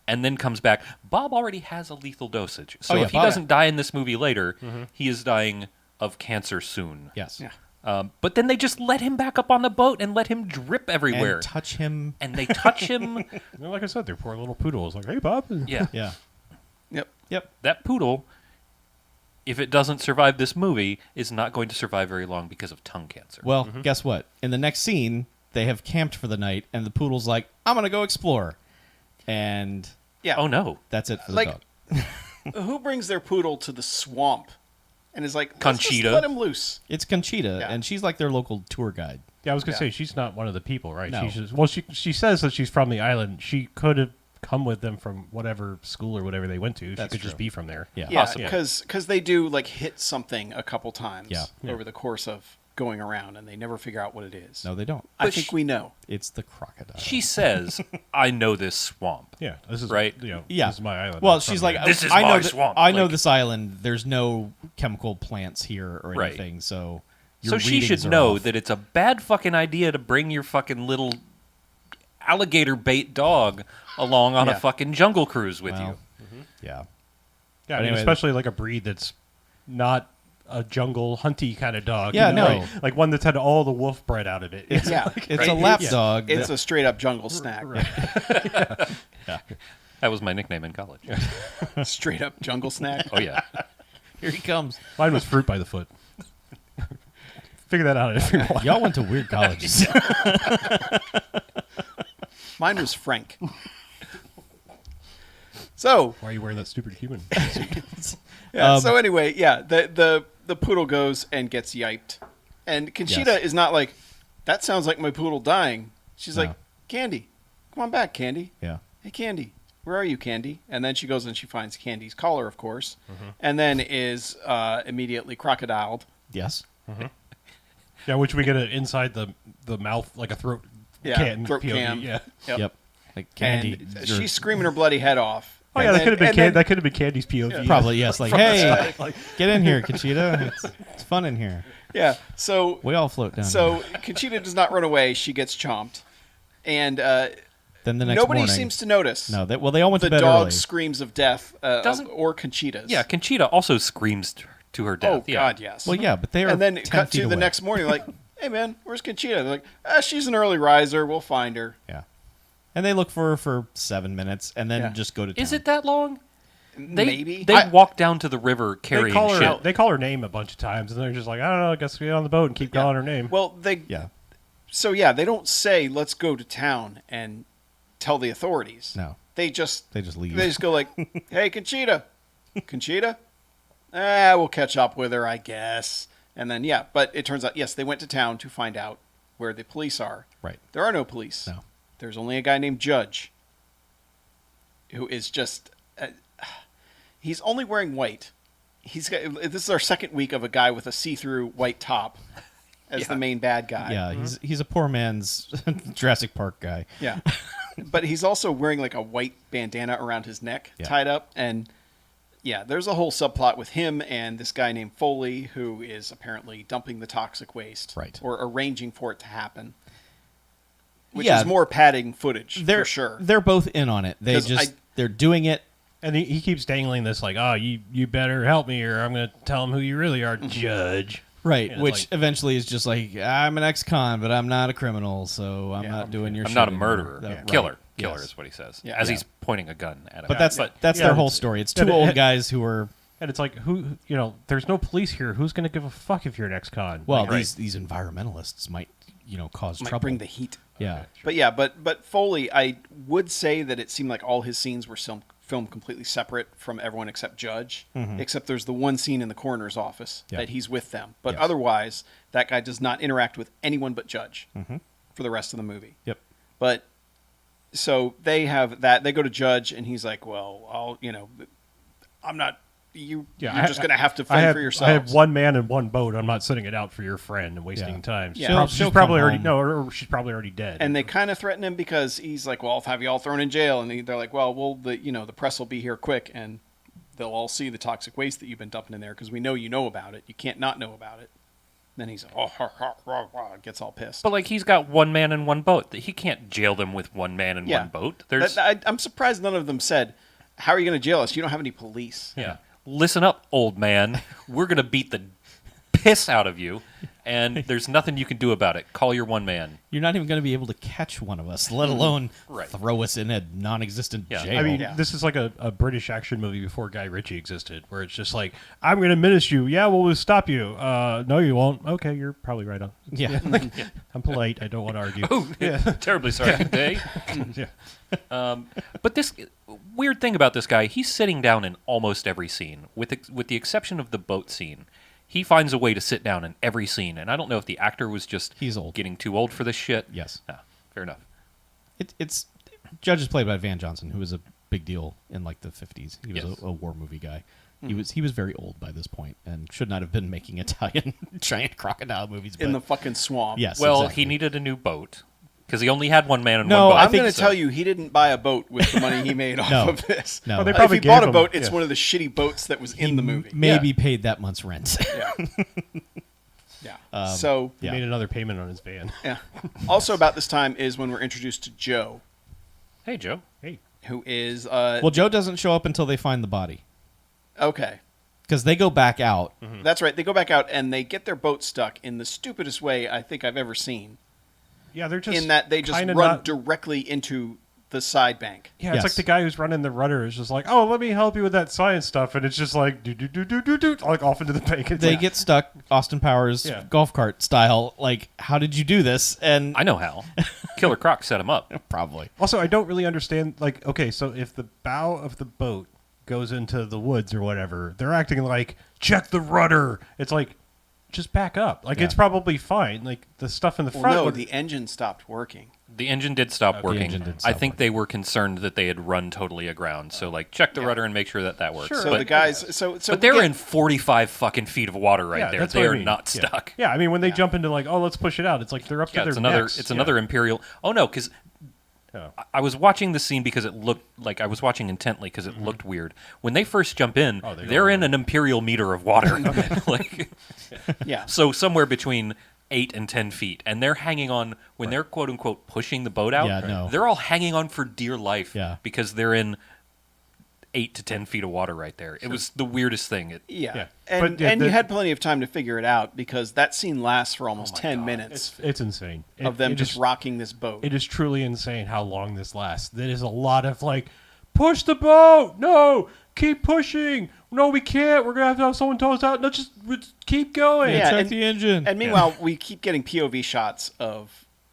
And then comes back. Bob already has a lethal dosage. So Oh, yeah, if he Bob- doesn't die in this movie later, he is dying of cancer soon. Yes. Yeah. But then they just let him back up on the boat and let him drip everywhere. And touch him. And they touch him. You know, like I said, they're poor little poodles. Like, hey, Bob. Yeah. Yeah. Yep. Yep. That poodle, if it doesn't survive this movie, is not going to survive very long because of tongue cancer. Well, guess what? In the next scene, they have camped for the night, and the poodle's like, "I'm gonna go explore," and Yeah. Oh, no. that's it for the Like- dog. Who brings their poodle to the swamp and is like, let's Conchita. just let him loose? It's Conchita, Yeah. and she's like their local tour guide. Yeah, I was going to Yeah. say, she's not one of the people, right? No. She's just, well, she says that she's from the island. She could have come with them from whatever school or whatever they went to. That's she could just true. be from there. Yeah. Yeah, Possibly. because they do like hit something a couple times Yeah. over the course of going around, and they never figure out what it is. No, they don't. I But think sh- we know. It's the crocodile. She says, I know this swamp. Yeah, this is Right. You know, Yeah. this is my island. Well, I'm from she's like, here. This is I know my that- swamp. I know Like- this island. There's no chemical plants here or Right. anything, so your So she readings should are know off. that it's a bad fucking idea to bring your fucking little alligator bait dog along on a Yeah. fucking jungle cruise with Well, you. Yeah. yeah, I but mean, anyway- especially like a breed that's not a jungle hunty kind of dog. Yeah, you know, no. like one that's had all the wolf bred out of it. Yeah, It's a lap Yeah. dog. It's that- a straight up jungle snack. That was my nickname in college. Straight up jungle snack. Oh, yeah. Here he comes. Mine was fruit by the foot. Figure that out every while. Y'all went to weird colleges. Mine was Frank. So Why are you wearing that stupid human? yeah. So anyway, yeah. The poodle goes and gets yiped, and Conchita Yes. is not like, that sounds like my poodle dying. She's No. like, Candy, come on back, Candy. Yeah. Hey, Candy, where are you, Candy? And then she goes and she finds Candy's collar, of course, Mm-hmm. and then is immediately crocodiled. Yes. Yeah, which we get it inside the mouth, like a throat Yeah, can. throat POV, cam. Yeah. Yep. Like candy. And she's screaming her bloody head off. Oh yeah, And that then- could have been and then- that could have been Candy's POV. Probably yes. Like, hey, get in here, Conchita. It's fun in here. Yeah. So We all float down. so here. Conchita does not run away. She gets chomped, and Then the next nobody morning, seems to notice. No, they all went the to bed dog early. screams of death, Doesn't- or Conchita's. Yeah, Conchita also screams to her death. Oh yeah. God, yes. Well, yeah, but they are. and then 10 cut feet to the away. next morning, like, hey man, where's Conchita? They're like, she's an early riser. We'll find her. Yeah. And they look for her for 7 minutes, and then Yeah. just go to town. Is it that long? They, Maybe. They walk down to the river carrying They call her. shit. They call her name a bunch of times, and they're just like, I don't know. I guess we get on the boat and keep calling her name. Well, they. Yeah. So yeah, they don't say let's go to town and tell the authorities. No. They just leave. They just go like, hey Conchita, Conchita. We'll catch up with her, I guess. And then yeah, but it turns out yes, they went to town to find out where the police are. Right. There are no police. No. There's only a guy named Judge, who is just. He's only wearing white. He's got. This is our second week of a guy with a see-through white top as the main bad guy. Yeah, he's a poor man's Jurassic Park guy. Yeah. But he's also wearing like a white bandana around his neck, Yeah. tied up, and yeah, there's a whole subplot with him and this guy named Foley, who is apparently dumping the toxic waste, Right. or arranging for it to happen. Which Yeah. is more padding footage They're for sure. They're both in on it. They 'Cause just they're doing it. And he keeps dangling this like, oh, you better help me, or I'm going to tell him who you really are, Judge. Right, Yeah, it's which like- eventually is just like, I'm an ex-con, but I'm not a criminal, so I'm Yeah. not doing your I'm shit not a anymore. murderer. Right. Killer. Killer Yes. is what he says. Yeah. As Yeah. he's pointing a gun at him. But that's Yeah. that's Yeah, their whole it's- story. It's yeah, two it- old guys who are And it's like, there's no police here. Who's going to give a fuck if you're an ex-con? Well, Like, these environmentalists might, cause Might trouble. bring the heat. Yeah. But Foley, I would say that it seemed like all his scenes were filmed completely separate from everyone except Judge. Except there's the one scene in the coroner's office Yeah. that he's with them. But Yes. otherwise, that guy does not interact with anyone but Judge for the rest of the movie. Yep. But so they have that. They go to Judge, and he's like, "Well, I'm not. You're just going to have to fend for yourselves." I have one man and one boat. I'm not sitting it out for your friend and wasting Yeah. time. Yeah. She's She'll probably come already home. or she's probably already dead. And they kind of threaten him because he's like, "Well, I'll have you all thrown in jail." And they're like, "Well, the press will be here quick, and they'll all see the toxic waste that you've been dumping in there because we know you know about it. You can't not know about it." Then he's like, gets all pissed. But like he's got one man and one boat. He can't jail them with one man and one boat. There's I'm surprised none of them said, "How are you going to jail us? You don't have any police." yeah. Listen up, old man. We're gonna beat the piss out of you, and there's nothing you can do about it. Call your one man. You're not even going to be able to catch one of us, let alone Right. throw us in a non-existent Yeah. jail. I mean, Yeah. this is like a British action movie before Guy Ritchie existed, where it's just like, I'm going to menace you. Yeah, we'll stop you. No, you won't. Okay, you're probably right on. yeah. I'm polite. I don't want to argue. Oh, terribly sorry. Good day. Yeah. But this weird thing about this guy, he's sitting down in almost every scene, with the exception of the boat scene. He finds a way to sit down in every scene, and I don't know if the actor was just He's old. getting too old for this shit. Yes. Ah, fair enough. It's Judge is played by Van Johnson, who was a big deal in like the 50s. He was Yes. a war movie guy. He was very old by this point and should not have been making Italian giant crocodile movies. In but the fucking swamp. yes, Well, exactly. he needed a new boat because he only had one man and No, one boat. I I'm think going to so. tell you, he didn't buy a boat with the money he made off No. of this. No. Oh, they If probably he bought gave a him- boat, it's yeah. one of the shitty boats that was in the movie. Maybe paid that month's rent. Yeah. So, He Yeah. made another payment on his van. yeah. Also, about this time is when we're introduced to Joe, Hey, Joe. Hey. who is Well, Joe doesn't show up until they find the body okay. because they go back out. That's right. They go back out and they get their boat stuck in the stupidest way I think I've ever seen. Yeah, they're just In that they just kinda run not- directly into the side bank. Yeah, it's Yes. like the guy who's running the rudder is just like, oh, let me help you with that science stuff, and it's just like do like off into the bank. It's They like, get stuck, Austin Powers Yeah. golf cart style. Like, how did you do this? And I know how. Killer Croc set him up. probably. Also, I don't really understand. Like, okay, so if the bow of the boat goes into the woods or whatever, they're acting like check the rudder. It's like just back up. Like Yeah. it's probably fine. Like the stuff in the Well, front. no, would- the engine stopped working. The engine did stop The working. engine did I stop think working. they were concerned that they had run totally aground. So, like, check the rudder and make sure that works. Sure. So but, the guys, so but we they're get- in 45 fucking feet of water right yeah, there. that's They what I are mean. not Yeah. stuck. Yeah, I mean when they jump into like, oh, let's push it out. It's like they're up to Yeah, their it's another. necks. It's Yeah. another imperial. Oh no, because Yeah. I was watching the scene because it looked like I was watching intently because it looked weird. When they first jump in, Oh, they they're go in an imperial meter of water, like yeah. so somewhere between 8 and 10 feet, and they're hanging on when they're quote unquote pushing the boat out. Yeah, no. They're all hanging on for dear life, Yeah. because they're in 8 to 10 feet of water right there. It was the weirdest thing. Yeah. Yeah. And, But, yeah, and you the- had plenty of time to figure it out because that scene lasts for almost Oh my 10 God. minutes It's insane. of them it just is- rocking this boat. It is truly insane how long this lasts. There is a lot of like, push the boat. No, keep pushing. No, we can't. We're gonna have someone tow us out. No, just keep going. Yeah, check and- the engine. And meanwhile, we keep getting POV shots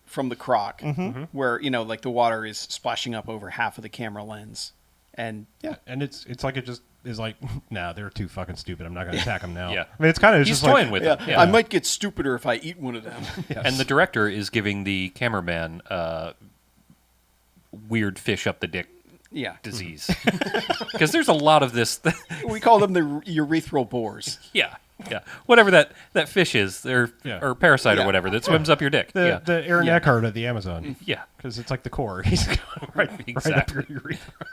from the croc Mm-hmm. where, like the water is splashing up over half of the camera lens. And Yeah, and it's like it just is like, nah, they're too fucking stupid. I'm not gonna attack them now. Yeah. I mean, it's kind of He's just toying like, with yeah, it. Yeah. I might get stupider if I eat one of them. And the director is giving the cameraman weird fish up the dick Yeah. disease because there's a lot of this. We call them the urethral boars. Yeah, whatever that fish is, or Yeah. or parasite Yeah. or whatever that swims up your dick. the Aaron Yeah. Eckhart of the Amazon. Yeah. Because it's like the core. He's going right up Exactly. your urethra.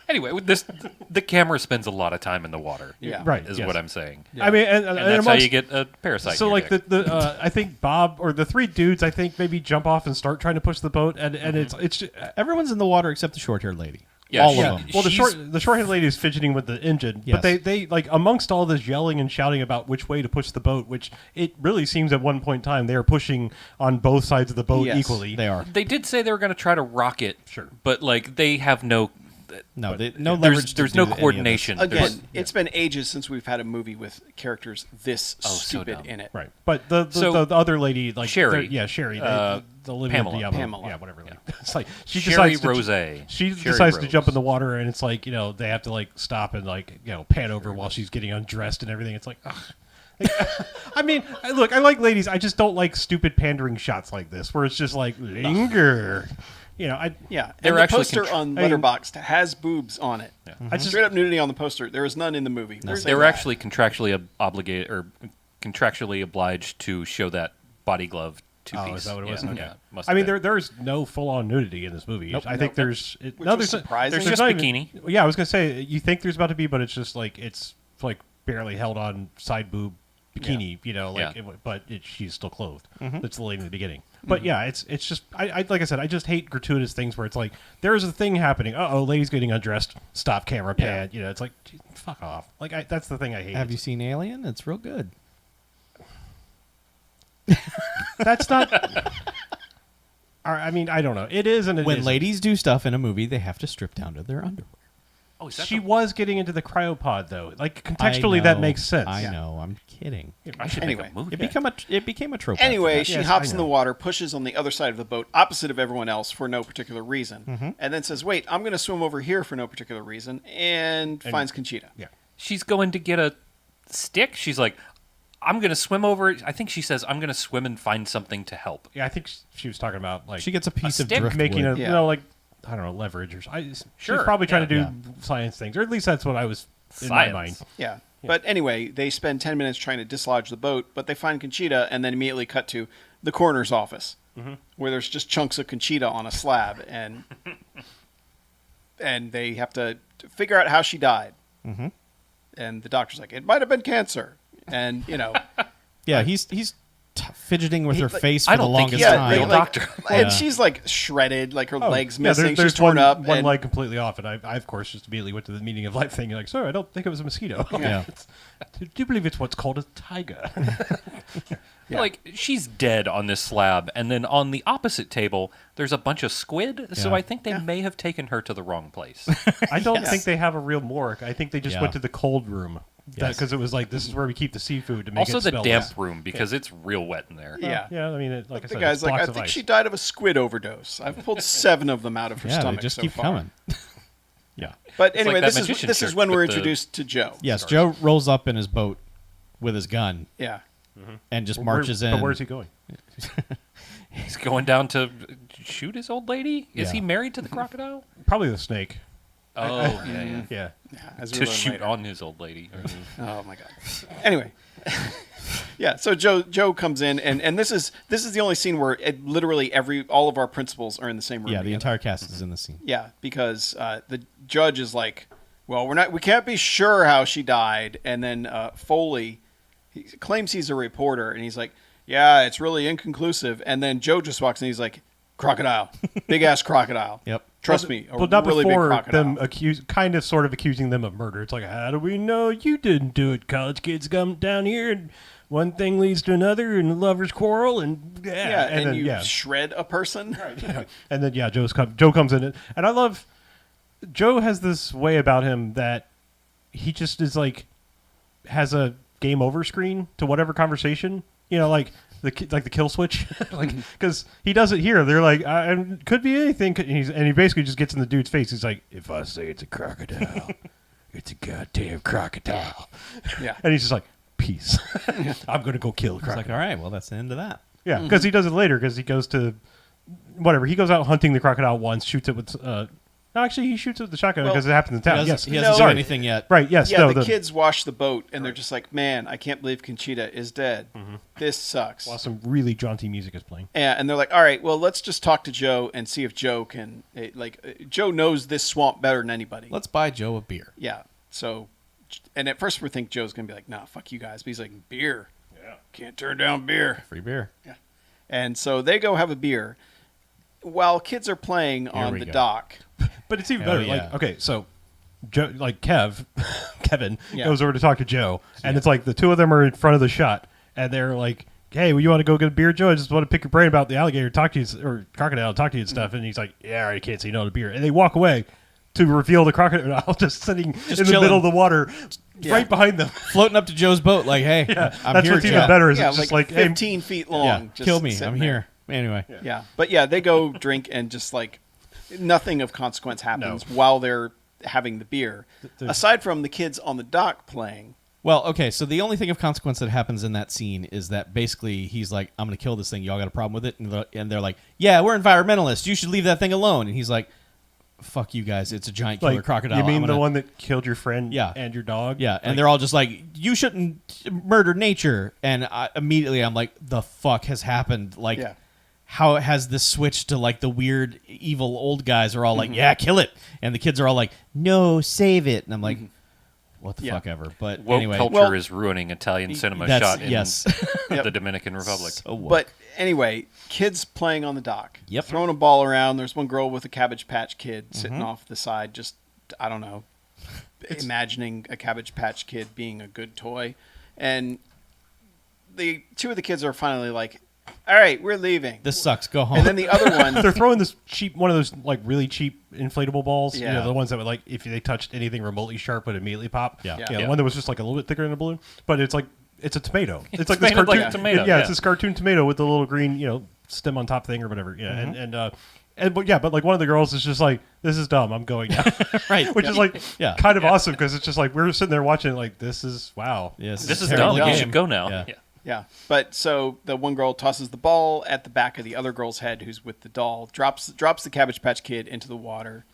Anyway, with this, the camera spends a lot of time in the water. Yeah. Right. is yes. what I'm saying. I mean, and And that's how amongst- you get a parasite. So in your like dick. the I think Bob or the three dudes I think maybe jump off and start trying to push the boat and it's just, Everyone's in the water except the short-haired lady. Yeah, all she- of them. well She's- the short-haired lady is fidgeting with the engine, Yes. but they like amongst all this yelling and shouting about which way to push the boat, which it really seems at one point in time they are pushing on both sides of the boat Yes, equally. They are. They did say they were going to try to rock it. Sure. But like they have no. No, But, no there's leverage. there's to no do any of this. coordination. Again, it's been ages since we've had a movie with characters this Oh, so stupid dumb. in it. Right, but the So- other lady, like Sherry. Sherry, the Olivia Pamela. Diablo, Pamela. yeah, whatever. Like, it's like she Sherry decides to, Rosé. she Sherry decides to Rose. jump in the water, and it's like they have to like stop and like pan over while she's getting undressed and everything. It's like, ugh. I mean, look, I like ladies. I just don't like stupid pandering shots like this, where it's just like linger. I Yeah, They're and the actually poster on Letterboxd has boobs on it. I just Straight up nudity on the poster. There is none in the movie. There's They were actually contractually obligated or contractually obliged to show that body glove two-piece. is that what it was? Yeah, Okay. yeah, must I have mean, been. there's no full-on nudity in this movie. I think there's Which was surprising. There's just not bikini. Yeah, I was gonna say you think there's about to be, but it's just like it's like barely held on side boob bikini, Yeah. but she's still clothed. That's the lady in the beginning. But yeah, it's just I like I said, I just hate gratuitous things where it's like there's a thing happening. Lady's getting undressed. Stop camera pan. It's like gee, fuck off. Like that's the thing I hate. Have you seen Alien? It's real good. That's not. I mean, I don't know. It is and it When isn't. ladies do stuff in a movie, they have to strip down to their underwear. Oh, is that She the- was getting into the cryopod though. Like contextually, that makes sense. I know. I'm kidding. I should Anyway. make a movie. It became a trope. after Anyway, that. she Yes, hops I in the know. water, pushes on the other side of the boat, opposite of everyone else for no particular reason, and then says, "Wait, I'm going to swim over here for no particular reason," and finds Conchita. Yeah. She's going to get a stick. She's like, I'm going to swim over it. I think she says, I'm going to swim and find something to help. Yeah, I think she was talking about like She gets a piece of stick driftwood. making a Yeah. like I don't know leverage or she's Sure, probably trying to do yeah. science things, or at least that's what I was in my Science. mind. Yeah. But anyway, they spend 10 minutes trying to dislodge the boat, but they find Conchita and then immediately cut to the coroner's office, where there's just chunks of Conchita on a slab, and they have to figure out how she died. Mm-hmm. And the doctor's like, it might have been cancer. And, Yeah, he's fidgeting with her like- face I for the don't think longest he's a time. real doctor. and she's like shredded, like her legs missing. There's She's torn one, up. one and, leg completely off, and I of course just immediately went to the meaning of life thing. You're like, sir, I don't think it was a mosquito. Yeah. Do you believe it's what's called a tiger? Like, she's dead on this slab. And then on the opposite table, there's a bunch of squid. So Yeah. I think they may have taken her to the wrong place. I don't Yes. think they have a real morgue. I think they just Yeah. went to the cold room Yes. because it was like this is where we keep the seafood to make Also, it the smell damp less. room, because it's real wet in there. Yeah. Yeah, I mean, like I The said, guy's it's like, blocks I of think ice. she died of a squid overdose. I've pulled 7 of them out of her Yeah, stomach they just so keep far. coming. Yeah. But like anyway, that this magician is trick when we're with the- introduced to Joe. Yes, Joe rolls up in his boat with his gun Yeah. and just Where- marches in. But where's he going? He's going down to shoot his old lady? Is Yeah. he married to the crocodile? Probably the snake. Oh, yeah. Yeah. As we To learn shoot later. on his old lady. Oh my god. Anyway. Yeah, so Joe comes in and this is the only scene where literally all of our principals are in the same room. Yeah, the together. entire cast is in the scene. Yeah, because the judge is like, well, we can't be sure how she died, and then Foley he claims he's a reporter, and he's like, yeah, it's really inconclusive, and then Joe just walks in, he's like, crocodile, big ass crocodile. Yep. Trust me, a Well, not really big before crocodile. them sort of accusing them of murder. It's like, how do we know you didn't do it? College kids come down here, and one thing leads to another, and lovers quarrel, and yeah, and then, you shred a person. and then Joe comes in, and I love Joe has this way about him that he just is like has a game over screen to whatever conversation, like the kill switch, like because he does it here. They're like, could be anything, and he basically just gets in the dude's face. He's like, if I say it's a crocodile, it's a goddamn crocodile. Yeah. And he's just like, peace. I'm gonna go kill a It's crocodile. like, all right, well, that's the end of that. Yeah, because he does it later. Because he goes to whatever. He goes out hunting the crocodile once, shoots it with. No, actually, he shoots it with the shotgun Well, because it happens in town. Yes, He hasn't No. done anything yet. right. Yes, Yeah, no. the kids wash the boat, and they're just like, man, I can't believe Conchita is dead. This sucks. While some really jaunty music is playing. Yeah, and they're like, all right, well, let's just talk to Joe and see if Joe can, Joe knows this swamp better than anybody. Let's buy Joe a beer. Yeah, so, and at first we think Joe's going to be like, nah, fuck you guys. But he's like, beer. Yeah. Can't turn down beer. Free beer. Yeah. And so they go have a beer while kids are playing on we the go. dock. But it's even Hell better. yeah. Like, okay, so Joe, like Kevin Yeah. goes over to talk to Joe, and it's like the two of them are in front of the shot, and they're like, "Hey, well, you want to go get a beer, Joe? I just want to pick your brain about the alligator, talk to you, or crocodile, talk to you and stuff." And he's like, "Yeah, all right, I can't say no to beer." And they walk away. to reveal the crocodile just sitting in the chilling. middle of the water, right behind them. Floating up to Joe's boat, like, hey, I'm That's here, what's Joe. even better. Is Yeah, it's just like, hey, 15 feet long. Yeah, just kill me. sitting I'm there. here. Anyway. Yeah, but yeah, they go drink and just like nothing of consequence happens while they're having the beer. Aside from the kids on the dock playing. Well, okay, so the only thing of consequence that happens in that scene is that basically he's like, I'm going to kill this thing. Y'all got a problem with it? And they're like, yeah, we're environmentalists. You should leave that thing alone. And he's like, fuck you guys. It's a giant killer like, crocodile. you mean I'm the one that killed your friend Yeah. and your dog? Yeah, and Like, they're all just like, you shouldn't murder nature. And immediately I'm like, the fuck has happened? Like, Yeah. how has this switched to like the weird, evil old guys are all like, yeah, kill it. And the kids are all like, no, save it. And I'm like, what the Yeah. fuck ever. But Woke anyway. culture Well, is ruining Italian cinema that's- shot in yes. the Dominican Republic. So woke. But anyway, kids playing on the dock. Yep. Throwing a ball around. There's one girl with a Cabbage Patch Kid sitting off the side, just, I don't know, imagining a Cabbage Patch Kid being a good toy. And the two of the kids are finally like, all right, we're leaving. This sucks. Go home. And then the other one, they're throwing this cheap, one of those like really cheap inflatable balls. You Yeah. know, the ones that would like if they touched anything remotely sharp would immediately pop. Yeah. Yeah. The Yeah. one that was just like a little bit thicker than a balloon, but it's like it's a tomato. It's like this made of cartoon like a tomato, Yeah, yeah. it's this cartoon tomato with the little green, stem on top thing or whatever. Yeah, but like one of the girls is just like, this is dumb. I'm going now. right. Which is like Yeah. kind of awesome because it's just like we're sitting there watching it like this is wow. Yes, This is terrible dumb. You game. should go now. Yeah. Yeah. yeah. But so the one girl tosses the ball at the back of the other girl's head, who's with the doll, drops the Cabbage Patch Kid into the water.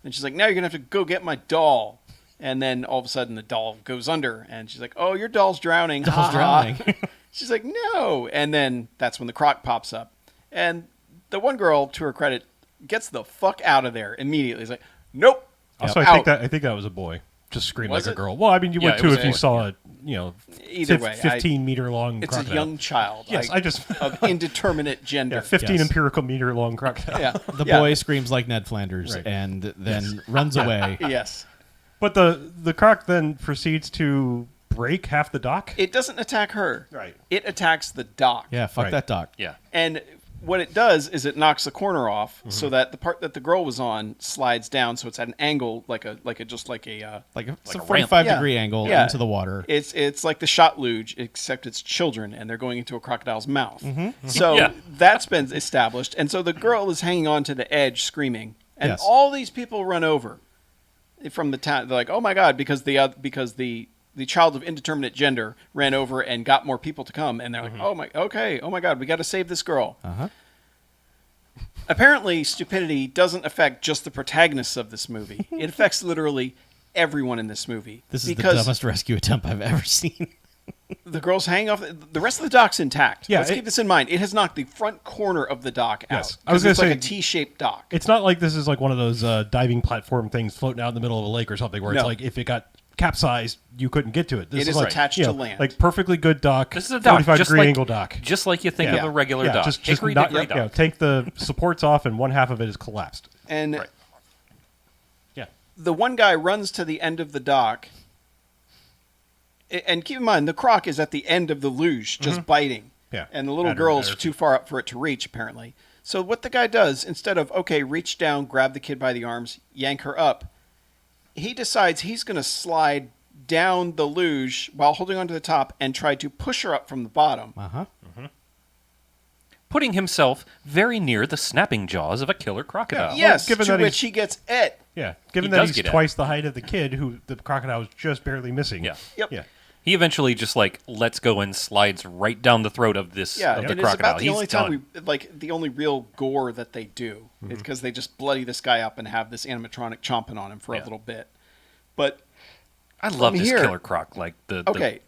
And she's like, now you're going to have to go get my doll. And then all of a sudden the doll goes under. And she's like, oh, your doll's drowning. Doll's Ha ha. drowning. She's like, no. And then that's when the croc pops up. And the one girl, to her credit, gets the fuck out of there immediately. It's like, nope. Also, Out. I think that was a boy. Just screamed Was like it? a girl. Well, I mean, you Yeah, would it too was if a you boy, saw Either way, 15-meter long it's crocodile. a young child. Yes, I just of indeterminate gender. 15 Yes. empirical meter long crocodile. Yeah. The Yeah. boy screams like Ned Flanders Right. and then runs away. Yes. But the croc then proceeds to break half the dock. It doesn't attack her. Right. It attacks the dock. Yeah, fuck Right. that doc. Yeah. And what it does is it knocks the corner off so that the part that the girl was on slides down, so it's at an angle like a Like it's a a ramp. 45-degree angle Yeah. into the water. it's like the shot luge, except it's children and they're going into a crocodile's mouth. So Yeah. that's been established, and so the girl is hanging on to the edge, screaming, and Yes. all these people run over from the town. They're like, "Oh my god!" Because the child of indeterminate gender ran over and got more people to come, and they're like, "Oh my god, we got to save this girl." Uh-huh. Apparently, stupidity doesn't affect just the protagonists of this movie. It affects literally everyone in this movie. This is the because dumbest rescue attempt I've ever seen. the girl's hanging off. The rest of the dock's intact. Yeah, Let's keep this in mind. It has knocked the front corner of the dock Yes. out. I was 'Cause gonna it's like say- a T-shaped dock. It's not like this is like one of those diving platform things floating out in the middle of a lake or something where it's No. like if it got capsized, you couldn't get to it. This It is like, attached to land. Like perfectly good dock. This is a dock. 45-degree Just angle like, dock. just like you think Yeah. of a regular Yeah, dock. just Hickory not, dickory dock. take the supports off and one half of it is collapsed. And Right. Yeah. the one guy runs to the end of the dock. And keep in mind, the croc is at the end of the luge, just biting. Yeah. And the little At her- girl's at her too far up for it to reach, apparently. So what the guy does, instead of, okay, reach down, grab the kid by the arms, yank her up, he decides he's going to slide down the luge while holding onto the top and try to push her up from the bottom. Uh-huh. Putting himself very near the snapping jaws of a killer crocodile. Yeah. Yes, given to that which he's- he gets it. Yeah. Given He that does he's get it. twice the height of the kid who the crocodile was just barely missing. Yeah. Yep. Yeah. He eventually just like lets go and slides right down the throat of this Yeah, of the and it's crocodile. about the He's only done. time the only real gore that they do is because they just bloody this guy up and have this animatronic chomping on him for a Yeah. little bit. But I love from this here- killer croc. Like the okay,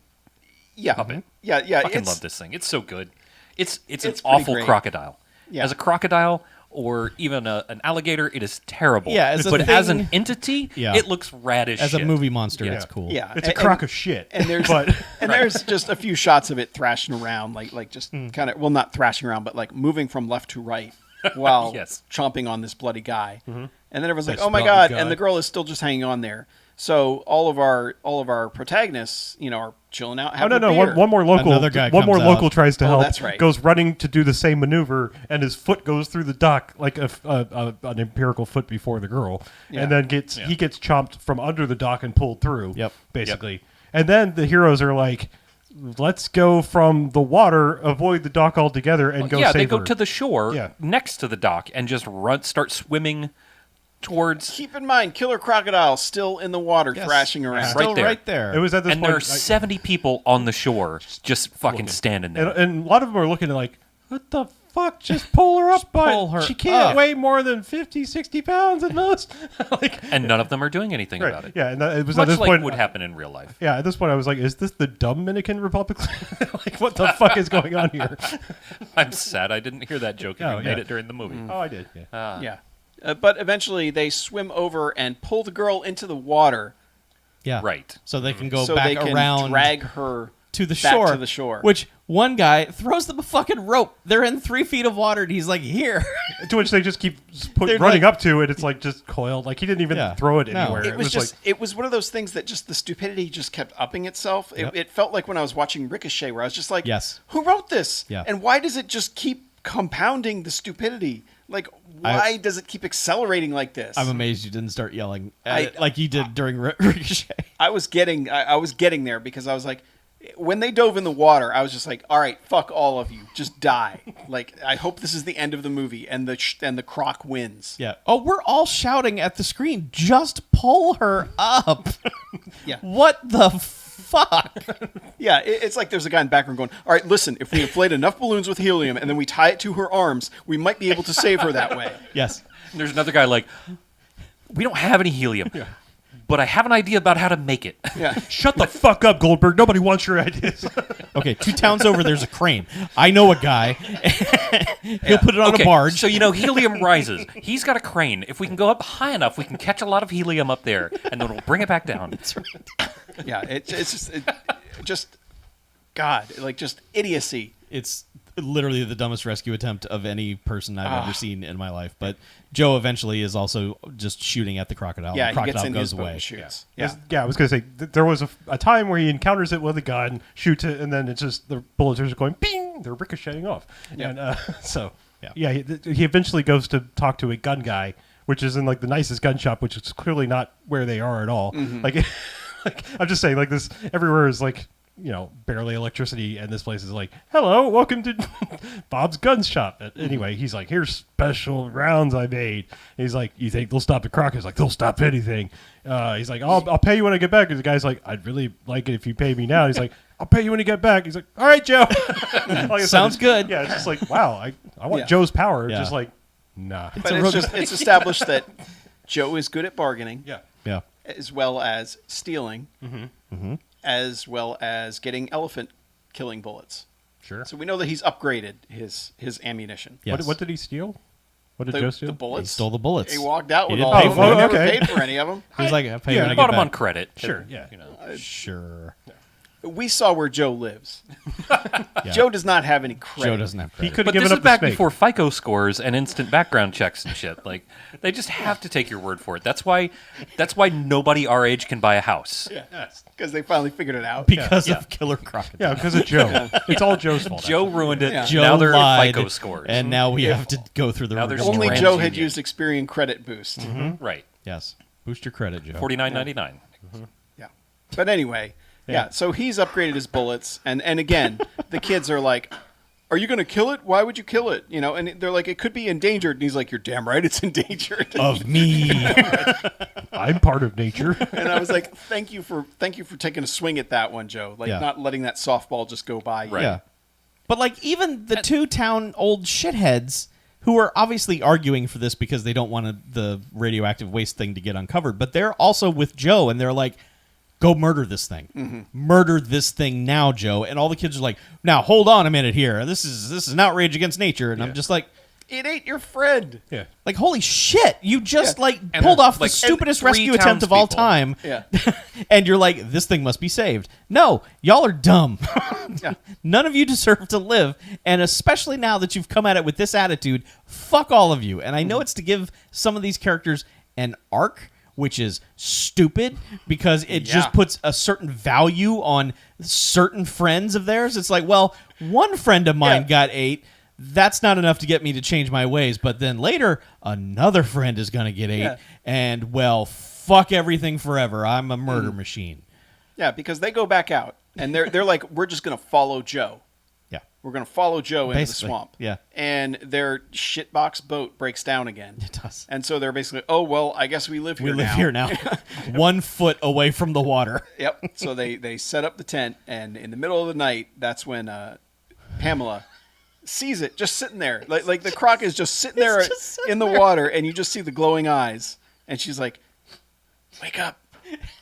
yeah, puppet. yeah. fucking it's- love this thing. It's so good. It's an pretty awful great. crocodile. Yeah. As a crocodile or even an alligator, it is terrible. Yeah, as a but as an thing- entity, Yeah. it looks rad as As shit. a movie monster, Yeah. it's cool. Yeah, It's a crock of shit. And there's but and there's just a few shots of it thrashing around, like just kind of not thrashing around, but like moving from left to right while Yes. chomping on this bloody guy. And then everyone's like, This "Oh my bloody god!" guy. And the girl is still just hanging on there. So all of our protagonists, are chilling out. Oh Having no! a beer. One more local. Another guy one more comes local out. tries to help. That's right. Goes running to do the same maneuver, and his foot goes through the dock like an empirical foot before the girl, Yeah. and then he gets chomped from under the dock and pulled through. Yep. Basically, and then the heroes are like, "Let's go from the water, avoid the dock altogether, and go." Yeah, save they go her. to the shore Yeah. next to the dock and just start swimming towards. Keep in mind, Killer Crocodile still in the water, Yes. thrashing around. Still there. right there. It was at this And point, there are 70 people on the shore just fucking standing there. and a lot of them are looking like, "What the fuck? Just pull her up, but pull her she can't up." weigh more than 50, 60 pounds at most." Like, And none of them are doing anything right. about it. Yeah, and it was Much at this like point would happen in real life. Yeah, at this point I was like, is this the Dominican Republic? Like, what the fuck is going on here? I'm sad I didn't hear that joke if Oh, you made yeah. it during the movie. Oh, I did. Yeah. Yeah. But eventually they swim over and pull the girl into the water yeah. Right. So they can go so back they can around drag her to the back shore. to the shore. Which one guy throws them a fucking rope. They're in 3 feet of water, and he's like, "Here." To which they just keep They're running like- up to it. It's like just coiled. Like he didn't even Yeah. throw it No. anywhere. It was just like, it was one of those things that just the stupidity just kept upping itself. Yep. It felt like when I was watching Ricochet where I was just like, Yes. who wrote this? Yeah. And why does it just keep compounding the stupidity? Like why does it keep accelerating like this? I'm amazed you didn't start yelling at I- it like you did during Ricochet. I was getting there because I was like, when they dove in the water, I was just like, all right, fuck all of you, just die. Like I hope this is the end of the movie and the croc wins. Yeah. Oh, we're all shouting at the screen. Just pull her up. Yeah. What the fuck? Yeah, it's like there's a guy in the background going, all right, listen, if we inflate enough balloons with helium and then we tie it to her arms, we might be able to save her that way. Yes. And there's another guy like, we don't have any helium, but I have an idea about how to make it. Yeah. shut the fuck up, Goldberg. Nobody wants your ideas. Okay, 2 towns over, there's a crane. I know a guy. He'll put it on Okay, a barge. so helium rises. He's got a crane. If we can go up high enough, we can catch a lot of helium up there, and then we'll bring it back down. Yeah, it's just God, like just idiocy. It's literally the dumbest rescue attempt of any person I've ever seen in my life. But Joe eventually is also just shooting at the crocodile. Yeah, the he gets crocodile in goes his boat away. and shoots. Yeah. Yeah. I was gonna say there was a time where he encounters it with a gun, shoots it, and then it's just the bullets are just going ping. They're ricocheting off. Yeah. And so he eventually goes to talk to a gun guy, which is in like the nicest gun shop, which is clearly not where they are at all. Like, like I'm just saying, like this everywhere is like, barely electricity, and this place is like, hello, welcome to Bob's gun shop. Anyway, he's like, here's special rounds I made. He's like, you think they'll stop the croc? He's like, they'll stop anything. He's like, I'll pay you when I get back. And the guy's like, I'd really like it if you pay me now. He's like, I'll pay you when you get back. He's like, all right, Joe. Like I said, Sounds good. Yeah, it's just like, wow, I want Yeah. Joe's power. It's Yeah. just like, nah. But it's established that Joe is good at bargaining, Yeah. Yeah. as well as stealing, as well as getting elephant killing bullets. Sure. So we know that he's upgraded his ammunition. Yes. What did he steal? What did Joe steal? The He bullets. stole the bullets. He walked out He with didn't all pay of for them. it. He never Okay. paid for any of them. He's like, I'll pay you Yeah, when I bought get him on back. credit. Sure. Yeah. Sure. We saw where Joe lives. Yeah. Joe does not have any credit. Joe doesn't have He credit. could have But given this is up back the snake. before FICO scores and instant background checks and shit. Like, they just have to take your word for it. That's why nobody our age can buy a house. Yeah, because they finally figured it out. because Yeah. of Killer Crocodile. Yeah, because of Joe. It's all Joe's fault. Joe ruined it. Yeah. Joe Now they're lied, FICO scores. and now we have to go through the Now there's rigmarole. Only Trans Joe had Union. used Experian credit boost. Right. Yes. Boost your credit, Joe. $49.99. Yeah. But anyway, yeah. So he's upgraded his bullets, and again, the kids are like, "Are you going to kill it? Why would you kill it?" And they're like, "It could be endangered." And he's like, "You're damn right, it's endangered." Of me. I'm part of nature. And I was like, "Thank you for taking a swing at that one, Joe. Like Yeah. not letting that softball just go by." you. Right. Yeah. But like even the 2 town old shitheads who are obviously arguing for this because they don't want the radioactive waste thing to get uncovered, but they're also with Joe and they're like, go murder this thing. Murder this thing now, Joe. And all the kids are like, now hold on a minute here. This is an outrage against nature. And I'm just like, It ate your friend. Yeah. like, holy shit. You just Yeah. And pulled off like, the stupidest and 3 rescue attempt of all townspeople. time. Yeah. And you're like, this thing must be saved. No, y'all are dumb. Yeah. None of you deserve to live. And especially now that you've come at it with this attitude, fuck all of you. And I know it's to give some of these characters an arc which is stupid because it just puts a certain value on certain friends of theirs. It's like, well, one friend of mine got 8. That's not enough to get me to change my ways. But then later, another friend is going to get 8. And, well, fuck everything forever. I'm a murder machine. Yeah, because they go back out, and they're like, we're just going to follow Joe. We're going to follow Joe into the swamp. Yeah. And their shitbox boat breaks down again. It does. And so they're basically, oh, well, I guess we live here now. We live here now. 1 foot away from the water. Yep. So they set up the tent, and in the middle of the night, that's when Pamela sees it just sitting there. Like the croc is just sitting there in the water, and you just see the glowing eyes. And she's like, wake up.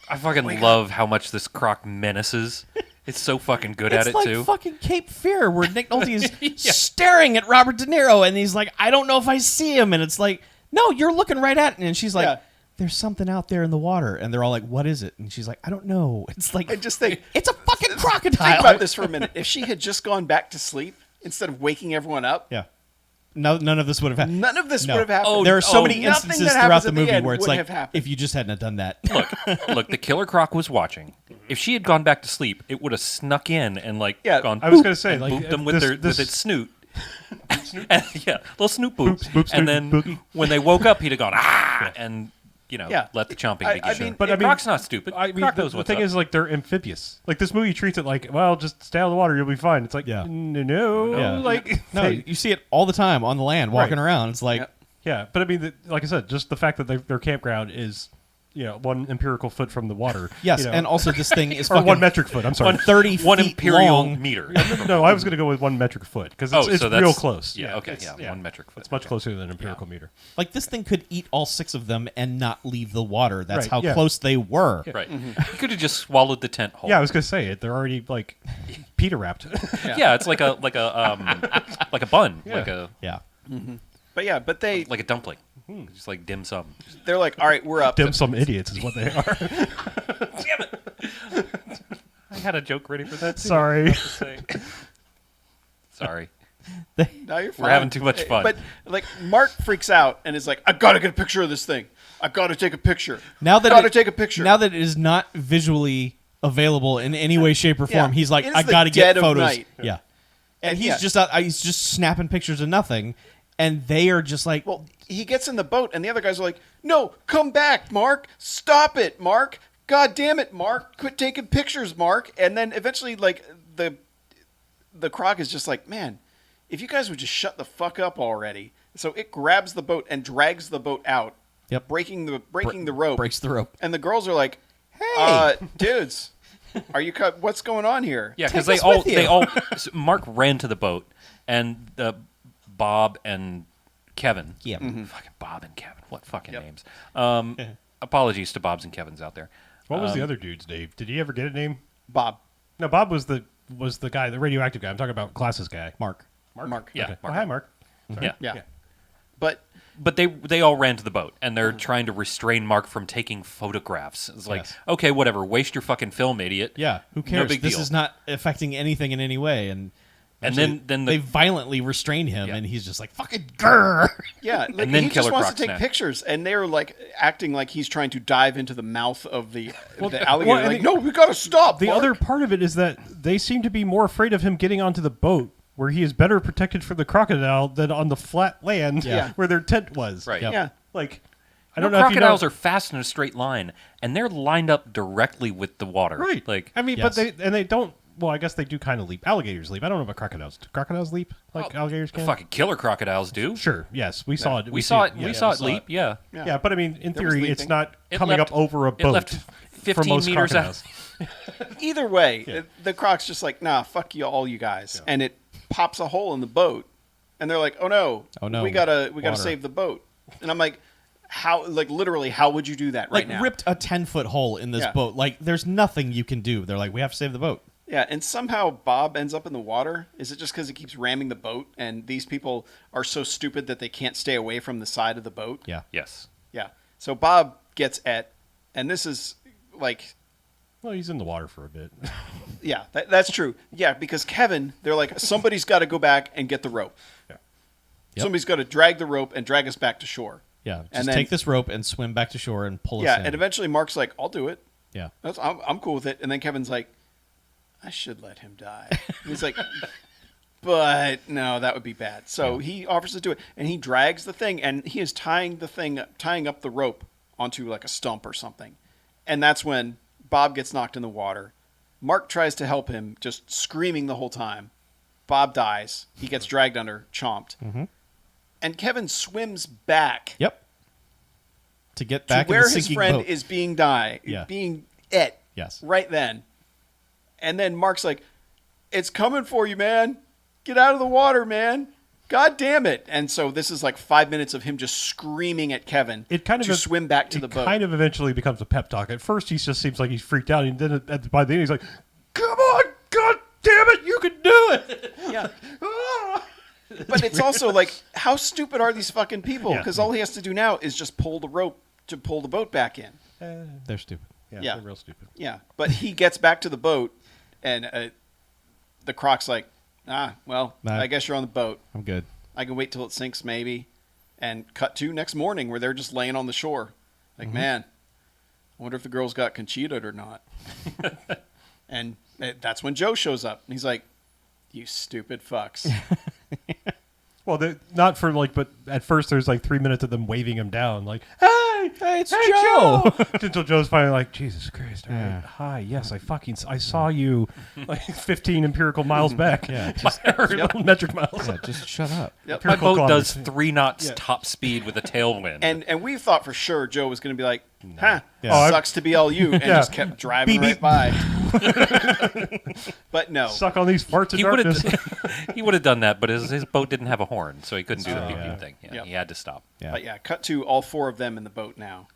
I fucking love how much this croc menaces. It's so fucking good at it, like too. It's like fucking Cape Fear, where Nick Nolte is staring at Robert De Niro, and he's like, I don't know if I see him. And it's like, no, you're looking right at it. And she's like, there's something out there in the water. And they're all like, what is it? And she's like, I don't know. It's like, I just think, it's a fucking crocodile. Think about this for a minute. If she had just gone back to sleep instead of waking everyone up, none of this would have happened. None of this would have happened. There are so many nothing instances that throughout happens the at movie end where it's would like, have happened. if you just hadn't have done that. Look, the killer croc was watching. If she had gone back to sleep, it would have snuck in and gone. I was going to say, and like, booped them with its snoot. Little snoot Boop, boops. boop, And snoot, then boogie. when they woke up, he'd have gone and let the chomping begin. I mean, But I mean, Croc's not stupid. I mean, Croc knows the what's thing up. is, like, they're amphibious. Like, this movie treats it like, well, just stay out of the water, you'll be fine. It's like, no, Yeah. like, No, you see it all the time on the land, walking around. It's like, yeah. But I mean, like I said, just the fact that their campground is, 1 empirical foot from the water. yes, and also this thing is or fucking 1 metric foot. I'm sorry. 30 1 feet imperial long. meter. No, I was going to go with 1 metric foot because it's so real that's close. Yeah, okay, it's- 1 metric foot. It's much closer than an empirical meter. Like, this thing could eat all 6 of them and not leave the water. That's Right, how yeah. close they were. Right. You could have just swallowed the tent whole. Yeah, I was going to say it. They're already like Peter wrapped. Yeah, it's like a bun, Yeah. Yeah. but they like a dumpling, just like dim sum. they're like, all right, we're up. Dim sum idiots is what they are. Damn it! I had a joke ready for that. Too. Sorry. Sorry. No, you're fine. We're having too much fun. But like Mark freaks out and is like, I gotta get a picture of this thing. I gotta take a picture. Now that gotta take a picture. Now that it is not visually available in any way, shape, or form, he's like, It is I the gotta dead get of photos. night. Yeah. And And he's just snapping pictures of nothing, and they are just like, Well, he gets in the boat, and the other guys are like, "No, come back, Mark! Stop it, Mark! God damn it, Mark! Quit taking pictures, Mark!" And then eventually, like the croc is just like, "Man, if you guys would just shut the fuck up already!" So it grabs the boat and drags the boat out, Yep. breaking the rope, breaks the rope. and the girls are like, Hey, dudes, are you? What's going on here?" Yeah, Take because us with you. so Mark ran to the boat, and Bob and Kevin. Yeah. Fucking Bob and Kevin. What fucking names? Apologies to Bobs and Kevins out there. What was the other dude's name? Did he ever get a name? Bob, No, Bob was the guy, the radioactive guy. I'm talking about Glasses guy. Mark. Mark. Yeah, Okay. Mark. Oh, hi, Mark. Sorry. Yeah. Yeah. But But they all ran to the boat, and they're trying to restrain Mark from taking photographs. It's like, Yes. okay, whatever. Waste your fucking film, idiot. Yeah, who No cares? big This deal. is not affecting anything in any way. And then they the violently restrain him, Yeah. and he's just like, fucking grrr. yeah, like, And then he Killer just wants Croc to take snapped. pictures, and they're like acting like he's trying to dive into the mouth of the Well, alligator. well, and like, the- no, we gotta stop. The Mark." other part of it is that they seem to be more afraid of him getting onto the boat, where he is better protected from the crocodile than on the flat land Yeah. where their tent was. Right. Yep. yeah, Like, I don't know crocodiles if are fast in a straight line, and they're lined up directly with the water. right. Like, I mean, Yes. but they don't. Well, I guess they do kind of leap. Alligators leap. I don't know about crocodiles. Do crocodiles leap like alligators can? fucking killer crocodiles do. Sure. Yes, we saw it. We saw it. Yeah, We saw it saw leap. it. Yeah. Yeah, but I mean, in There was theory, it's leaping. not It coming left- up over a it boat. left for 15 most meters out. crocodiles. either way, the croc's just like, nah, fuck you, all you guys, and it pops a hole in the boat, and they're like, oh no, we gotta water. save the boat, and I'm like, how, like literally, how would you do that right Like, now? ripped a 10-foot hole in this Yeah. boat. Like, there's nothing you can do. They're like, we have to save the boat. Yeah, and somehow Bob ends up in the water. Is it just because he keeps ramming the boat, and these people are so stupid that they can't stay away from the side of the boat? Yeah. Yes. Yeah. So Bob gets at, and this is like, Well, he's in the water for a bit. yeah, that's true. Yeah, because Kevin, they're like, somebody's got to go back and get the rope. Yeah. Yep. Somebody's got to drag the rope and drag us back to shore. Yeah, And just then- take this rope and swim back to shore and pull us Yeah, in. and eventually Mark's like, I'll do it. Yeah. I'm cool with it. And then Kevin's like, I should let him die. And he's like, but no, that would be bad. So he offers to do it, and he drags the thing, and he is tying up the rope onto like a stump or something. And that's when Bob gets knocked in the water. Mark tries to help him, just screaming the whole time. Bob dies. He gets dragged under, chomped. Mm-hmm. And Kevin swims back Yep. To get to back in where the his sinking friend boat. is being Yeah. being et. Yes. Right then. And then Mark's like, it's coming for you, man. Get out of the water, man. God damn it. And so this is like 5 minutes of him just screaming at Kevin to swim back to the boat. It kind of eventually becomes a pep talk. At first, he just seems like he's freaked out. And then by the end, he's like, come on, God damn it, you can do it. Yeah. But it's also like, how stupid are these fucking people? Yeah. Because all he has to do now is just pull the rope to pull the boat back in. They're stupid. Yeah. They're real stupid. Yeah. But he gets back to the boat, and the Croc's like, well, Nah. I guess you're on the boat. I'm good. I can wait till it sinks, maybe. And cut to next morning where they're just laying on the shore. Like, man, I wonder if the girl's got Conchita or not. And that's when Joe shows up. And he's like, you stupid fucks. Well, not for like, but at first there's like 3 minutes of them waving him down, like, hey, it's Joe. Until Joe's finally like, Jesus Christ, all right, Yeah. hi, yes, I saw you like 15 empirical miles back. Yeah, Or metric miles. Yeah, just shut up. Yep. My Empirical boat does kilometers. 3 knots Yeah. top speed with a tailwind. And we thought for sure Joe was going to be like, huh, Yeah. sucks to be all you. And Yeah. just kept driving Beep, right by. But no. Suck on these farts of he would darkness. have he would have done that, but his boat didn't have a horn, so he couldn't do the beep yeah. beep thing. Yeah, Yep. he had to stop. Yeah. But yeah, cut to all 4 of them in the boat now.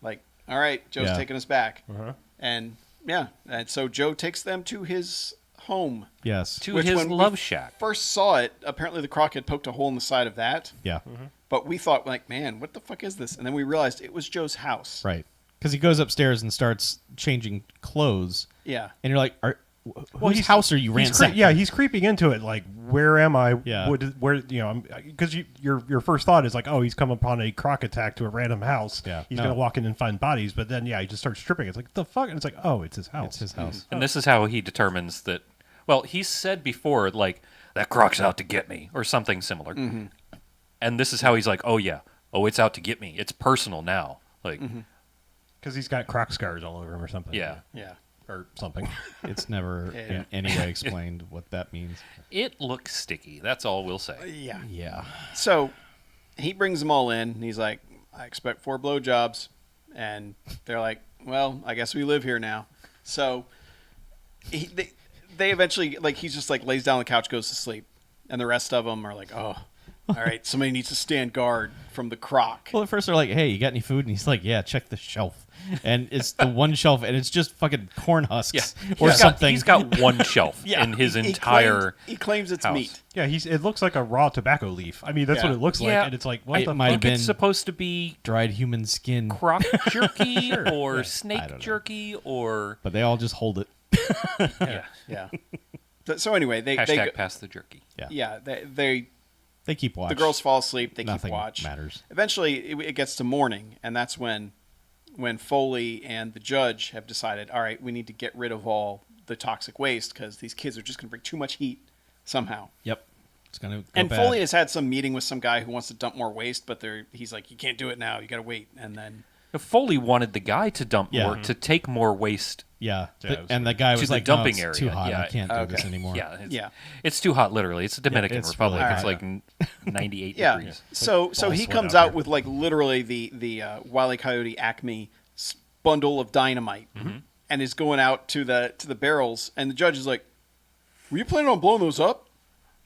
Like, all right, Joe's Yeah. taking us back. Uh-huh. And yeah, and so Joe takes them to his home. Yes. To Which his when we love shack. First saw it, apparently the Croc had poked a hole in the side of that. Yeah. But we thought, like, man, what the fuck is this? And then we realized it was Joe's house. Right. Because he goes upstairs and starts changing clothes, Yeah. and you're like, whose he's- house are you ransacking? He's creeping into it. Like, where am I? Yeah. Where because your first thought is like, oh, he's come upon a croc attack to a random house. Yeah. He's No. gonna walk in and find bodies, but then he just starts stripping. It's like the fuck, and it's like, oh, it's his house. It's his house. And this is how he determines that. Well, he said before, like, that Croc's out to get me, or something similar. And this is how he's like, oh, yeah. Oh, it's out to get me. It's personal now. Like, Because he's got croc scars all over him or something. yeah. Yeah. or something. It's never in any way explained what that means. It looks sticky. That's all we'll say. Yeah. Yeah. So he brings them all in, and he's like, I expect 4 blowjobs. And they're like, well, I guess we live here now. So they eventually, like, he's just like lays down on the couch, goes to sleep. And the rest of them are like, oh, all right, somebody needs to stand guard from the Croc. Well, at first they're like, "Hey, you got any food?" And he's like, "Yeah, check the shelf." And it's the one shelf, and it's just fucking corn husks or something. He's got one shelf Yeah. in his He entire. he claims it's house. meat. Yeah, it looks like a raw tobacco leaf. I mean, that's Yeah. what it looks like, Yeah. and it's like, what It the might I have think been it's supposed to be dried human skin, croc jerky or I snake don't know. jerky or but they all just hold it. yeah. Yeah. So anyway, they Hashtag pass the jerky. yeah, they They keep watch. the girls fall asleep. They Nothing keep watch. matters. Eventually, it gets to morning, and that's when Foley and the judge have decided, all right, we need to get rid of all the toxic waste because these kids are just going to bring too much heat somehow. Yep. It's gonna go And bad. Foley has had some meeting with some guy who wants to dump more waste, but he's like, you can't do it now. You got to wait. And then Foley wanted the guy to dump Yeah. more, to take more waste Yeah. Yeah, it was And the guy to was the like, dumping "No, it's area." too hot. Yeah. I can't do Okay. this anymore." Yeah, Yeah. It's too hot. Literally, it's the Dominican it's Republic. really It's hot. like 98 yeah. degrees. So ball he sweat comes out out there. with like literally the Wile E. Coyote Acme bundle of dynamite, and is going out to the barrels, and the judge is like, "Were you planning on blowing those up?"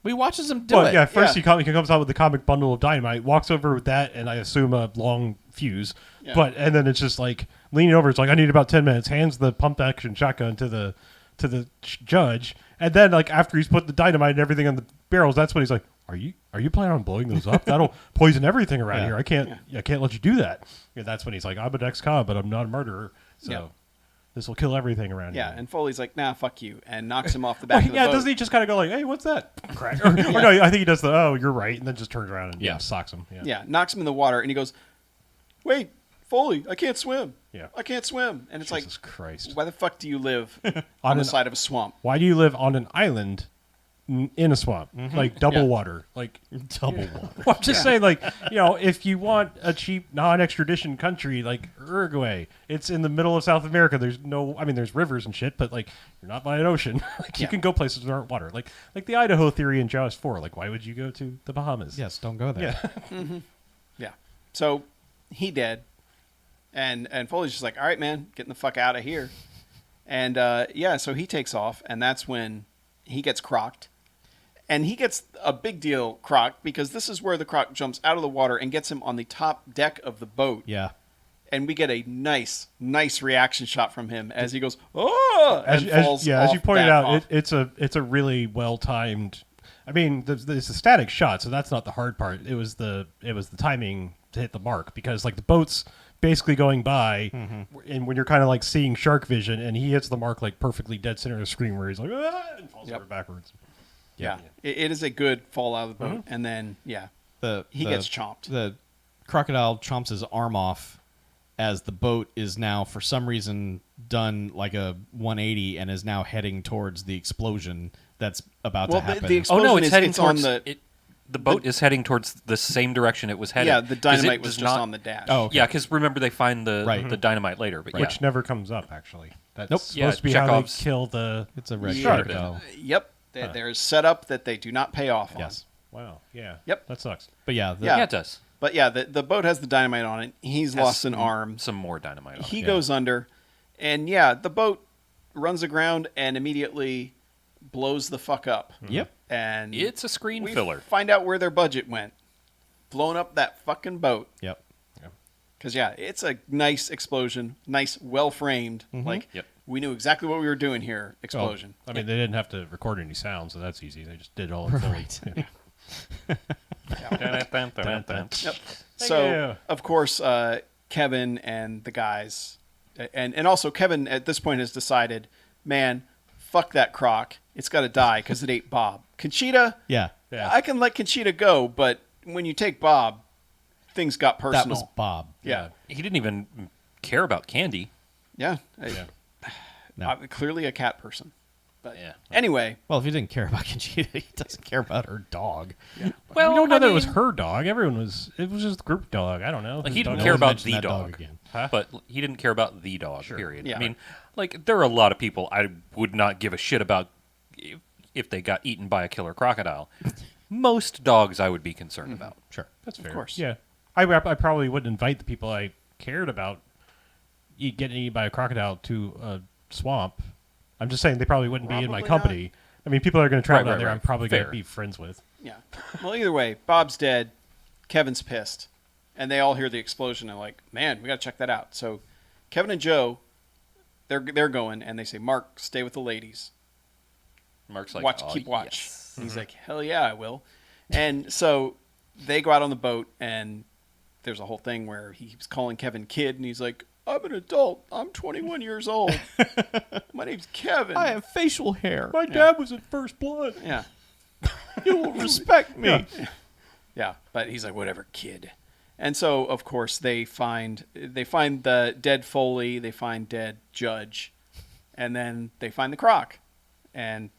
We watches him do Well, it. yeah, first Yeah. he comes out with the comic bundle of dynamite, walks over with that, and I assume a long fuse. Yeah. And then it's just like leaning over. It's like, I need about 10 minutes. Hands the pump action shotgun to the judge, and then like after he's put the dynamite and everything on the barrels, that's when he's like, Are you planning on blowing those up? That'll poison everything around Yeah. here. I can't let you do that. And that's when he's like, I'm an ex-con, but I'm not a murderer. So Yeah. This will kill everything around Yeah, here. and Foley's like, nah, fuck you, and knocks him off the back of the yeah, boat. doesn't he just kind of go like, hey, what's that? Crack. Or no, I think he does the, oh, you're right, and then just turns around and socks him. Yeah. Yeah, knocks him in the water, and he goes, wait, Foley, I can't swim. Yeah. I can't swim. And it's Jesus Christ. why the fuck do you live on On the an- side of a swamp? Why do you live on an island in a swamp? Like double Yeah. water? Like, Double water. well, I'm just saying, like, if you want a cheap non-extradition country like Uruguay, it's in the middle of South America. There's there's rivers and shit, but like, you're not by an ocean. Like, you Yeah. can go places that aren't water. Like the Idaho theory in Jaws 4. Like, why would you go to the Bahamas? Yes, don't go there. Yeah. Yeah. So he dead. And Foley's just like, all right, man, getting the fuck out of here. And so he takes off, and that's when he gets crocked. And he gets a big deal crocked because this is where the croc jumps out of the water and gets him on the top deck of the boat. Yeah. And we get a nice reaction shot from him as he goes, oh, and falls as you off pointed that out, off. it's a really well timed. I mean, it's a static shot, so that's not the hard part. It was the timing to hit the mark because like the boat's basically going by, and when you're kind of like seeing shark vision, and he hits the mark like perfectly dead center of the screen where he's like and falls over backwards. Yeah. It is a good fall out of the boat. And then, he gets chomped. The crocodile chomps his arm off as the boat is now, for some reason, done like a 180 and is now heading towards the explosion that's about to happen. the explosion it's on the boat is heading towards the same direction it was heading. Yeah, the 'Cause dynamite it was does just not- on the dash. Oh, okay. Yeah, because remember they find the dynamite later, but Which never comes up actually. That's Nope. supposed Yeah, to be how they Chekhov's- kill the. It's a red Yeah. crocodile. Yep. There's setup that they do not pay off on. Yes. Wow. Yeah. Yep. That sucks. But yeah, yeah, it does. But the boat has the dynamite on it. He's lost an arm. Some more dynamite. On He it. goes under. And the boat runs aground and immediately blows the fuck up. Yep. And It's a screen we filler. find out where their budget went. Blowing up that fucking boat. Yep. Because, it's a nice explosion. Nice, well-framed. Like, Yep. we knew exactly what we were doing here. Explosion. Well, I mean, they didn't have to record any sound, so that's easy. They just did it all in Foley. Right. Yeah. Yep. Thank So, you. of course, Kevin and the guys, and also Kevin at this point has decided, man, fuck that croc. It's got to die because it ate Bob. Conchita, Yeah. Yeah. I can let Conchita go, but when you take Bob, things got personal. That was Bob. Yeah. He didn't even care about Candy. Yeah. No. Clearly a cat person. But Yeah. anyway, Well, if he didn't care about Conchita, he doesn't care about her dog. Well, we don't know I that it was mean, her dog. It was just the group dog. I don't know. Like, he didn't No care one about mentioned the that dog dog, again. but he didn't care about the dog. Period. Yeah. I mean, like there are a lot of people I would not give a shit about if they got eaten by a killer crocodile. Most dogs I would be concerned about. Sure. That's fair. course. Yeah. I probably wouldn't invite the people I cared about getting eaten by a crocodile to a swamp. I'm just saying they probably wouldn't be in my Probably company. I mean, people that are going to travel Right, out there. right. I'm probably going Fair. to be friends with. yeah. Well, either way, Bob's dead. Kevin's pissed. And they all hear the explosion and like, man, we got to check that out. So Kevin and Joe, they're going, and they say, Mark, stay with the ladies. Mark's like, Keep watch. yes. And he's like, hell yeah, I will. And so they go out on the boat, and there's a whole thing where he was calling Kevin kid, and he's like, I'm an adult. I'm 21 years old. My name's Kevin. I have facial hair. My dad was in First Blood. Yeah. You will respect me. Yeah. But he's like, whatever, kid. And so, of course, they find the dead Foley, they find dead Judge, and then they find the croc. And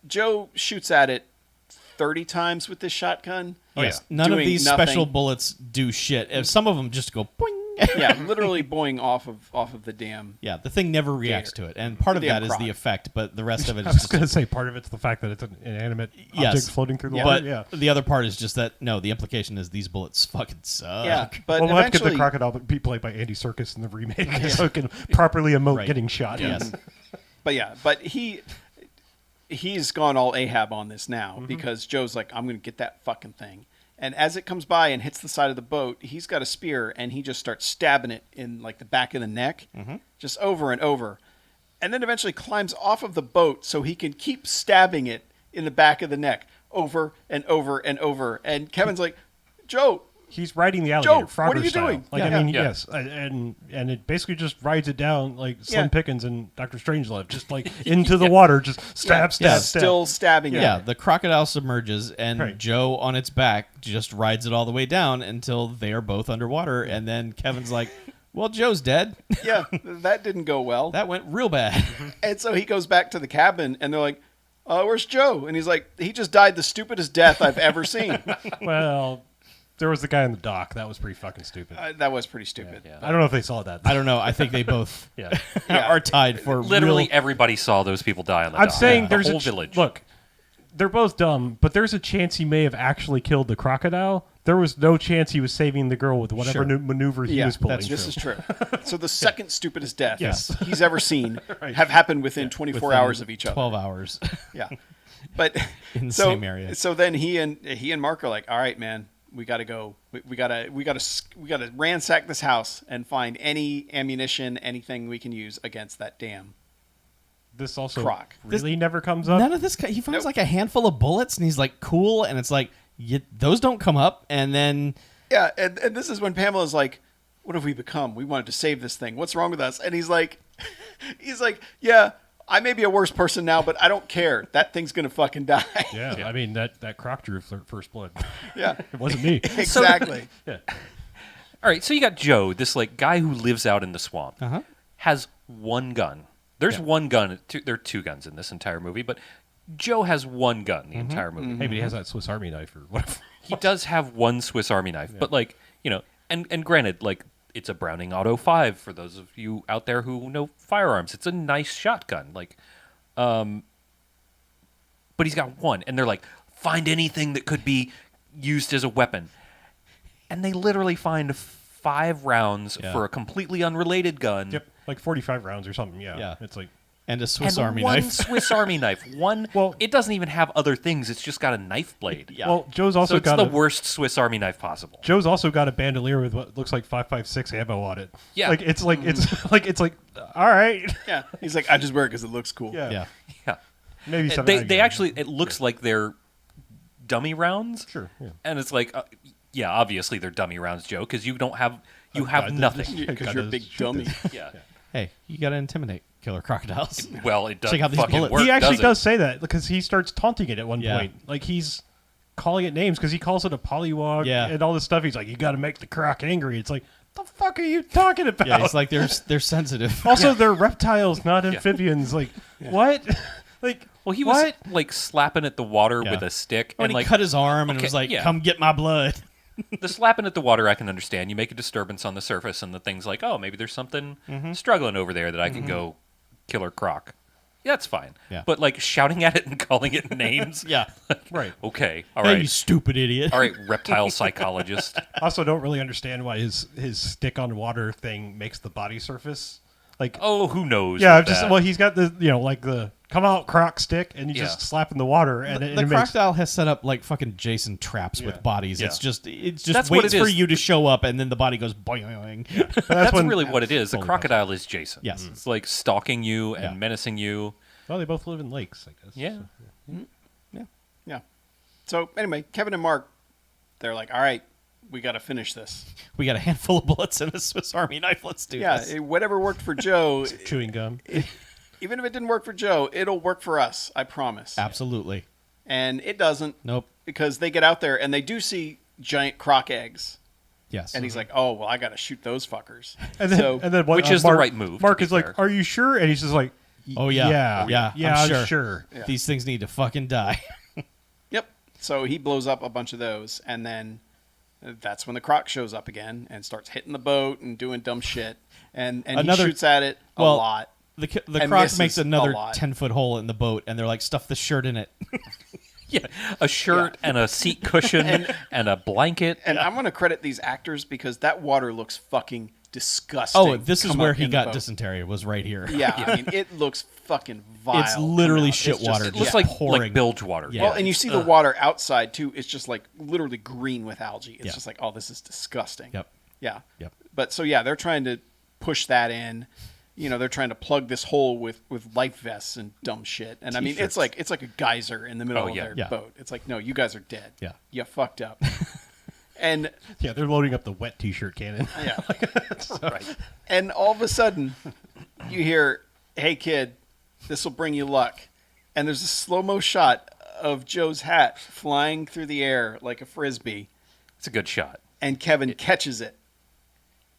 Joe shoots at it 30 times with this shotgun. Oh, Yes. yeah. None of Doing these nothing. special bullets do shit. If some of them just go boing. Yeah, literally boing off of the damn. Yeah, the thing never reacts to it, and part of The damn that is croc. the effect, but the rest of it I is was just. going to say part of it's the fact that it's an inanimate Yes. object floating through the But water. Yeah. the other part is just that no, the implication is these bullets fucking suck. Yeah, but Well, we'll have to get the eventually, crocodile be played by Andy Serkis in the remake so it can properly emote Right. getting shot. Yes. but he's gone all Ahab on this now because Joe's like, I'm going to get that fucking thing. And as it comes by and hits the side of the boat, he's got a spear and he just starts stabbing it in like the back of the neck, just over and over. And then eventually climbs off of the boat so he can keep stabbing it in the back of the neck over and over and over. And Kevin's like, Joe, he's riding the alligator. Joe, Frogger what are you style. doing? Like, Yeah. I mean, Yeah. yes, and it basically just rides it down like Slim Yeah. Pickens and Dr. Strangelove, just like into the water, just stab, stab, Yeah, stab. Still stabbing Yeah, at it. the crocodile submerges, and Right. Joe on its back just rides it all the way down until they are both underwater. And then Kevin's like, "Well, Joe's dead. Yeah, that didn't go well. That went real bad." And so he goes back to the cabin, and they're like, where's Joe? And he's like, he just died the stupidest death I've ever seen. Well, there was the guy on the dock. That was pretty fucking stupid. That was pretty stupid. Yeah. I don't know if they saw that. I don't know. I think they both Yeah. are tied for Literally real- everybody saw those people die on the I'm dock. saying The there's whole a village. Look, they're both dumb, but there's a chance he may have actually killed the crocodile. There was no chance he was saving the girl with whatever Sure. maneuver he Yeah, was pulling. this is true. So the second stupidest death Yes. he's ever seen have happened within 24 within hours of each other. 12 hours. Yeah, but In the so, same area. So then he and Mark are like, all right, man, we got to go. We got to ransack this house and find any ammunition, anything we can use against that dam. This also Croc. really never comes up. None of this. He finds Nope. like a handful of bullets, and he's like, "Cool." And it's like, those don't come up. And then Yeah, and this is when Pamela's like, what have we become? We wanted to save this thing. What's wrong with us? And he's like, yeah, I may be a worse person now, but I don't care. That thing's gonna fucking die. Yeah, I mean that croc drew first blood. Yeah, It wasn't me. exactly. Yeah. All right, so you got Joe, this like guy who lives out in the swamp, Uh-huh. has one gun. There's one gun. There are two guns in this entire movie, but Joe has one gun the entire movie. Hey, but he has that Swiss Army knife or whatever. He does have one Swiss Army knife, but like and granted, like it's a Browning Auto 5 for those of you out there who know firearms. It's a nice shotgun, like, but he's got one, and they're like, find anything that could be used as a weapon, and they literally find 5 rounds Yeah. for a completely unrelated gun. Yep, like 45 rounds or something. Yeah, Yeah. it's like and a Swiss And Army one knife. Swiss Army knife. One. Well- it doesn't even have other things. It's just got a knife blade. Yeah. Well, Joe's also So it's got the a, worst Swiss Army knife possible. Joe's also got a bandolier with what looks like 5.56 ammo on it. Yeah. like it's like all right. Yeah, he's like, I just wear it because it looks cool. Yeah, Yeah. Yeah. maybe some. They actually, it looks like they're dummy rounds. sure. Yeah. And it's like, yeah, obviously they're dummy rounds, Joe, because you don't have, you God, have this- nothing. Because you're a big Shoot dummy. this. Yeah. Hey, you got to intimidate killer crocodiles. Well, it Check doesn't out these fucking bullets. work. He actually does does say that because he starts taunting it at one Yeah. point. Like he's calling it names because he calls it a polywog Yeah. and all this stuff. He's like, you got to make the croc angry. It's like, the fuck are you talking about? Yeah, it's like they're sensitive. also, they're reptiles, not amphibians. Like, what? Like, Well, he was what? like slapping at the water Yeah. with a stick, When and he like cut his arm and okay, was like, yeah. "Come get my blood." the slapping at the water, I can understand. You make a disturbance on the surface, and the thing's like, oh, maybe there's something struggling over there that I can go killer croc. Yeah, that's fine. Yeah. But like shouting at it and calling it names. Yeah. Right. Okay. All Hey, right. you stupid idiot. All right, reptile psychologist. Also, don't really understand why his stick on water thing makes the body surface. Like, Oh, who knows? yeah, with just that. well, he's got the like the come out croc stick, and you just Yeah. slap in the water, and The it makes crocodile has set up like fucking Jason traps Yeah. with bodies. Yeah. It's just That's what waits it for is. you to show up, and then the body goes boing. That's when- really what it is. The Totally crocodile is Jason. Yes. It's like stalking you and Yeah. menacing you. Well, they both live in lakes, I guess. Yeah. Yeah. So anyway, Kevin and Mark, they're like, all right, we got to finish this. We got a handful of bullets and a Swiss Army knife. Let's do Yeah, this. whatever worked for Joe, Chewing gum. even if it didn't work for Joe, it'll work for us. I promise. Absolutely. And it doesn't Nope. because they get out there and they do see giant croc eggs. Yes. And he's like, oh, well, I got to shoot those fuckers. And then, so, and then what, Which is the Mark, right move, Mark to be is like, fair. "Are you sure?" And he's just like, Oh, yeah. yeah, Yeah, I'm I'm sure. Yeah. These things need to fucking die. yep. So he blows up a bunch of those. And then that's when the croc shows up again and starts hitting the boat and doing dumb shit. And Another- he shoots at it a well, lot. The And croc misses makes a another lot. 10-foot hole in the boat, and they're like, stuff the shirt in it. Yeah. A shirt and a seat cushion and a blanket. And I'm going to credit these actors because that water looks fucking disgusting. Oh, this is come where up he in the got boat. dysentery, was right here. Yeah, I mean, it looks fucking vile. It's literally coming out. shit It's just- water. It looks just like pouring. bilge water. Yeah. Well, and you see the water outside too. It's just like literally green with algae. It's Yeah. just like, oh, this is disgusting. Yep. Yeah. Yep. But so yeah, they're trying to push that in. You know, they're trying to plug this hole with life vests and dumb shit. And I mean, T-shirts. it's like a geyser in the middle Oh, of yeah. their Yeah. boat. It's like, no, you guys are dead. Yeah. You fucked up. And Yeah, they're loading up the wet T-shirt cannon. yeah, Right. and all of a sudden, you hear, "Hey kid, this will bring you luck," and there's a slow-mo shot of Joe's hat flying through the air like a frisbee, It's a good shot. and Kevin catches it.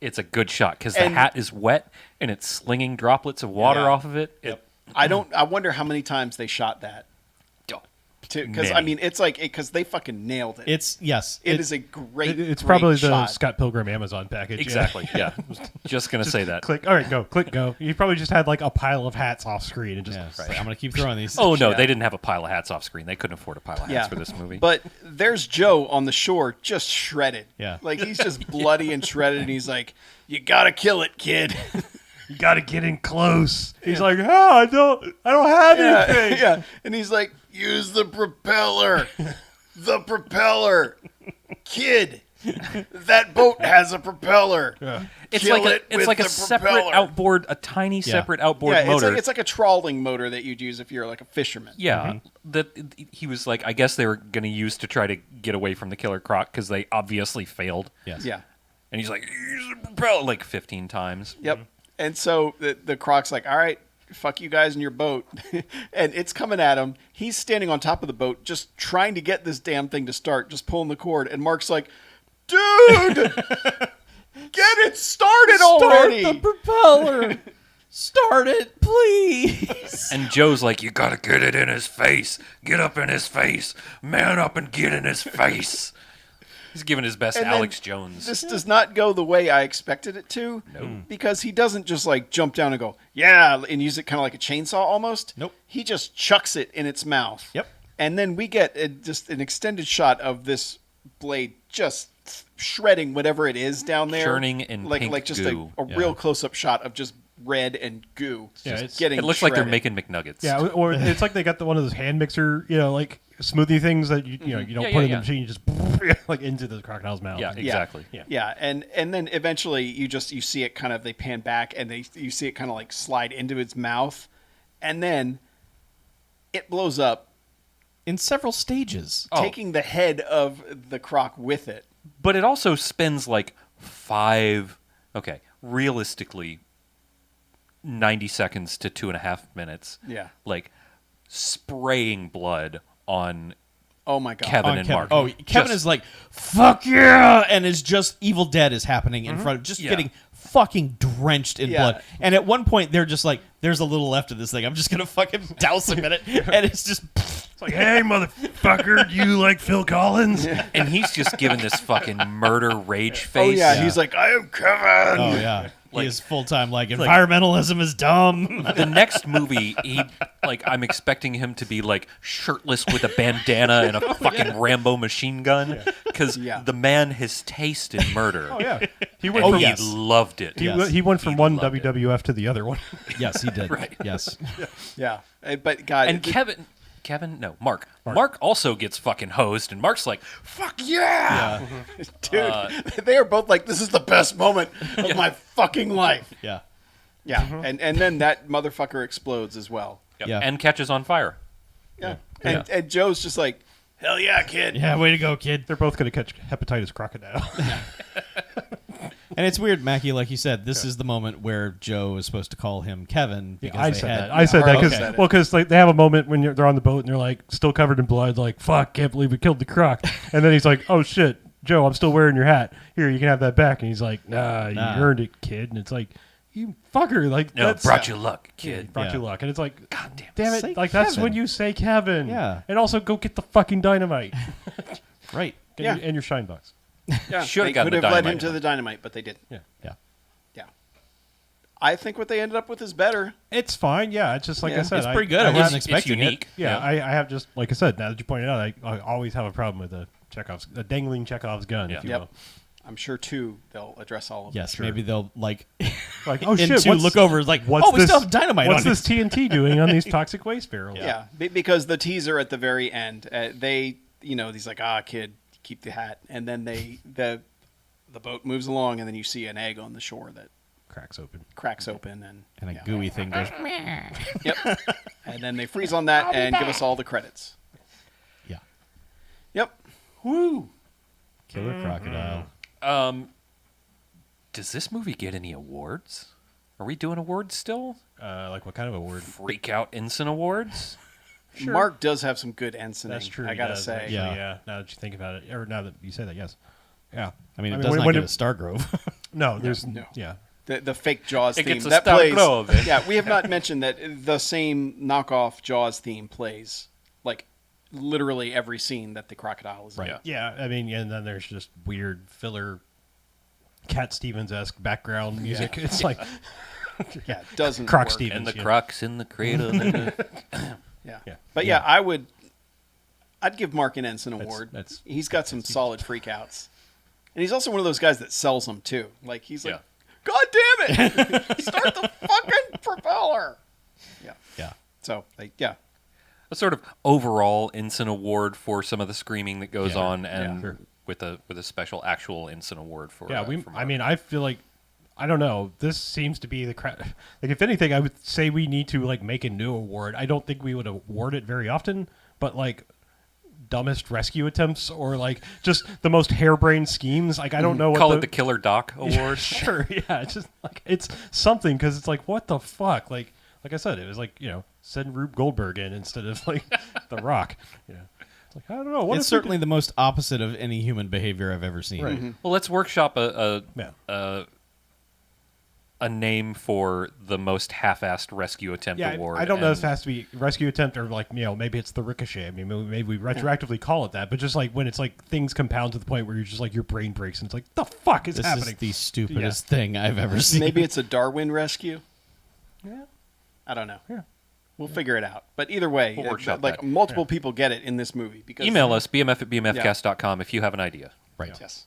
It's a good shot because the And- hat is wet and it's slinging droplets of water Yeah. off of it. I wonder how many times they shot that. Because I Many. mean, it's like because they fucking nailed it. It's yes. It is a great. It's great probably the shot. Scott Pilgrim Amazon package. yeah. Exactly. Yeah. Just gonna say that. Click. All right, go. Click. Go. You probably just had like a pile of hats off screen and just. Yeah, it's like, I'm gonna keep throwing these. Oh no, Yeah. they didn't have a pile of hats off screen. They couldn't afford a pile of hats for this movie. But there's Joe on the shore, just shredded. Yeah. like he's just bloody and shredded, and he's like, "You gotta kill it, kid." You got to get in close. He's like, oh, I don't have yeah, anything. yeah, and he's like, "Use the propeller, the propeller, kid. That boat has a propeller. Yeah. it's Kill like it it's with like a the separate propeller." outboard, a tiny separate outboard Yeah, motor. it's like a trawling motor that you'd use if you're like a fisherman. Yeah, that he was like, I guess they were going to use to try to get away from the killer croc because they obviously failed. Yes. Yeah. And he's like, use the propeller like 15 times. Yep. And so the croc's like, "All right, fuck you guys in your boat," and it's coming at him. He's standing on top of the boat, just trying to get this damn thing to start, just pulling the cord. And Mark's like, "Dude, get it started already!" Start the propeller. Start it, please. And Joe's like, you got to get it in his face. Get up in his face. Man up and get in his face. He's giving his best And then Alex Jones. This does not go the way I expected it to. No. Because he doesn't just like jump down and go, "Yeah," and use it kind of like a chainsaw almost. Nope. He just chucks it in its mouth. Yep. And then we get just an extended shot of this blade just shredding whatever it is down there. Churning in like pink like just goo. a real close up shot of just red and goo. Yeah, Just it's- getting It looks like they're shredded. making McNuggets. Yeah, or it's like they got one of those hand mixer, like smoothie things that you don't Yeah, put in yeah. the machine, you just like into the crocodile's mouth. Yeah, exactly. Yeah. Yeah, and then eventually you see it kind of, they pan back and you see it kind of like slide into its mouth, and then it blows up, In several stages. Oh. taking the head of the croc with it. But it also spends like realistically, 90 seconds to 2.5 minutes. Yeah. Like spraying blood on Oh my god. Kevin On and Kevin. Mark. Oh, Kevin Just- is like, "Fuck yeah!" And it's just Evil Dead is happening in front of, just Yeah. getting fucking drenched in Yeah. blood. And at one point, they're just like, "There's a little left of this thing. I'm just gonna fucking douse him in it." And it's just, It's like, hey, motherfucker, do you like Phil Collins? and he's just giving this fucking murder rage face. Oh yeah, Yeah. he's like, "I am Kevin." oh yeah, Like- he is full time. Like environmentalism is dumb. The next movie, I'm expecting him to be like shirtless with a bandana and a fucking Rambo machine gun because Yeah. the man has tasted murder. Oh yeah, he And went. Oh, from, yes. he loved it. He, Yes. he went from He one loved it. WWF to the other one. Yes, he did. Right. Yes. Yeah. But God, And Mark. Mark also gets fucking hosed, and Mark's like, "Fuck yeah!" dude, they are both like, "This is the best moment of my fucking life." Yeah. Yeah. And then that motherfucker explodes as well. Yep. Yeah. And catches on fire. Yeah. And Joe's just like, "Hell yeah, kid." Yeah. Way to go, kid. They're both going to catch hepatitis crocodile. And it's weird, Mackie, like you said, this is the moment where Joe is supposed to call him Kevin because I they said had. that. I said that Harlow because said it. they have a moment when they're on the boat and they're like still covered in blood, like fuck, can't believe we killed the croc. And then he's like, oh shit, Joe, I'm still wearing your hat. Here, you can have that back. And he's like, nah. You earned it, kid. And it's like, you fucker, like No, that's brought you luck, yeah, kid. brought you Yeah. luck. And it's like, God damn. damn it, Say like that's Kevin. when you say Kevin. Yeah. And also go get the fucking dynamite Right. and, Yeah. and your shine box. Yeah. Should've They gotten could the have led him dynamite. to the dynamite, but they didn't. Yeah. Yeah. Yeah. I think what they ended up with is better. It's fine. Yeah, it's just like Yeah. I said. It's pretty good. I I wasn't have- expecting unique. it. Yeah, I have just like I said. Now that you pointed out, I always have a problem with a dangling Chekhov's gun, Yeah. if you Yep. will. I'm sure too they'll address all of Yes, them. maybe they'll like Like, oh and shit, two look over like, oh, we still have dynamite What's on this TNT doing on these toxic waste barrels? Yeah, because the teaser at the very end, he's like, kid, keep the hat, and then the boat moves along, and then you see an egg on the shore that Cracks open. cracks open, and and a yeah. gooey thing goes. Yep, and then they freeze on that and give us all the credits. Yeah. Yep. Woo! Killer Crocodile. Does this movie get any awards? Are we doing awards still? Like what kind of award? Freak Out Ensign Awards? Sure. Mark does have some good ensigning. That's true. I he gotta does, say. actually, Yeah. yeah. Now that you think about it, or now that you say that, yes. Yeah. I mean, it does not when get it- a Stargrove. No, there's No. yeah. The fake Jaws It theme gets a that Star plays. Glove. Yeah, we have not mentioned that the same knockoff Jaws theme plays like literally every scene that the crocodile is in. Yeah. Yeah, I mean, and then there's just weird filler, Cat Stevens-esque background music. It's like, Yeah, it doesn't Croc work. Stevens. And the yeah. Crocs in the cradle. Yeah. Yeah. But yeah, I'd give Mark an ensign award. that's- He's got some solid freakouts. And he's also one of those guys that sells them too. Like he's like, Yeah. God damn it! Start the fucking propeller. Yeah. Yeah. So yeah. A sort of overall Ensign Award for some of the screaming that goes Yeah. on, and Sure. with a special actual Ensign Award for Yeah, for I Mark. mean, I feel like I don't know. This seems to be the like if anything, I would say we need to like make a new award. I don't think we would award it very often, but like dumbest rescue attempts or like just the most harebrained schemes. Like I don't know what call it the Killer Doc Award. Sure, yeah, it's just like it's something because it's like what the fuck, like I said, it was like send Rube Goldberg in instead of like The Rock. Yeah, it's like I don't know. What It's if we certainly the most opposite of any human behavior I've ever seen. Right. Well, let's workshop Yeah. a name for the most half-assed rescue attempt Yeah, award. I don't know if and- it has to be rescue attempt or like maybe it's the ricochet. I mean maybe we retroactively call it that, but just like when it's like things compound to the point where you're just like your brain breaks and it's like the fuck is This happening? is the stupidest thing I've ever seen. Maybe it's a Darwin rescue. Yeah. I don't know. Yeah. We'll figure it out. But either way, We'll workshop like that. multiple people get it in this movie because Email us, bmf@bmfcast.com, if you have an idea. Right. Yes.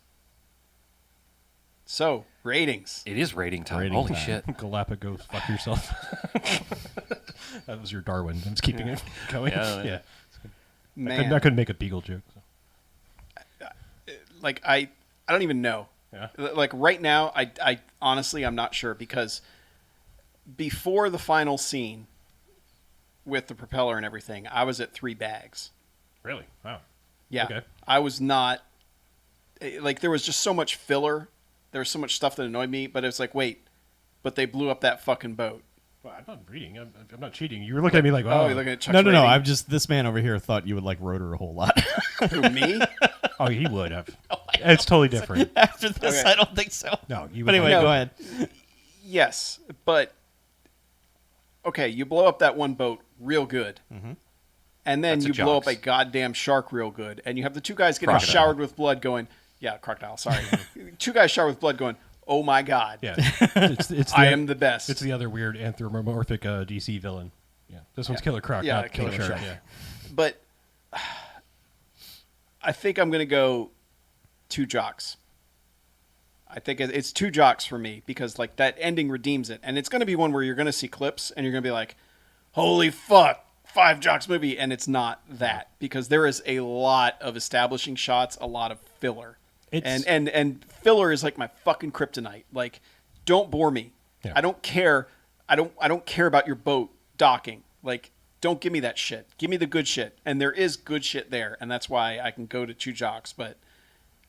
So ratings. It is rating time. Rating Holy time. shit. Galapagos, fuck yourself. That was your Darwin. I'm just keeping it going. Yeah, Yeah. Man, I couldn't make a Beagle joke. So. like I don't even know. Yeah. Like right now, I honestly I'm not sure because before the final scene with the propeller and everything, I was at 3 bags. Really? Wow. Yeah. Okay. I was not like there was just so much filler. There was so much stuff that annoyed me, but it's like, wait, but they blew up that fucking boat. Well, I'm not reading. I'm not cheating. You were looking at me like, Oh, oh, you're looking at Chuck's No. rating? I'm just this man over here thought you would like Rotor a whole lot. Who, me? oh, he would have. It's totally different. After this, Okay. I don't think so. No, you. But would anyway, No. go ahead. Yes, but okay, you blow up that one boat real good. And then That's a you blow up Jocks. a goddamn shark real good. And you have the 2 guys getting Crocodile. showered with blood going, yeah, crocodile, sorry. 2 guys showered with blood going, oh my God. Yeah. It's I am the best. It's the other weird anthropomorphic DC villain. Yeah. This one's Killer Croc, Yeah, not Killer Killer Shark. Shark. Yeah. But I think I'm going to go 2 jocks. I think it's 2 jocks for me because like that ending redeems it. And it's going to be one where you're going to see clips and you're going to be like, holy fuck, 5 jocks movie. And it's not that because there is a lot of establishing shots, a lot of filler. It's- And filler is like my fucking kryptonite. Like, don't bore me. Yeah. I don't care. I don't care about your boat docking. Like, don't give me that shit. Give me the good shit. And there is good shit there, and that's why I can go to 2 jocks. But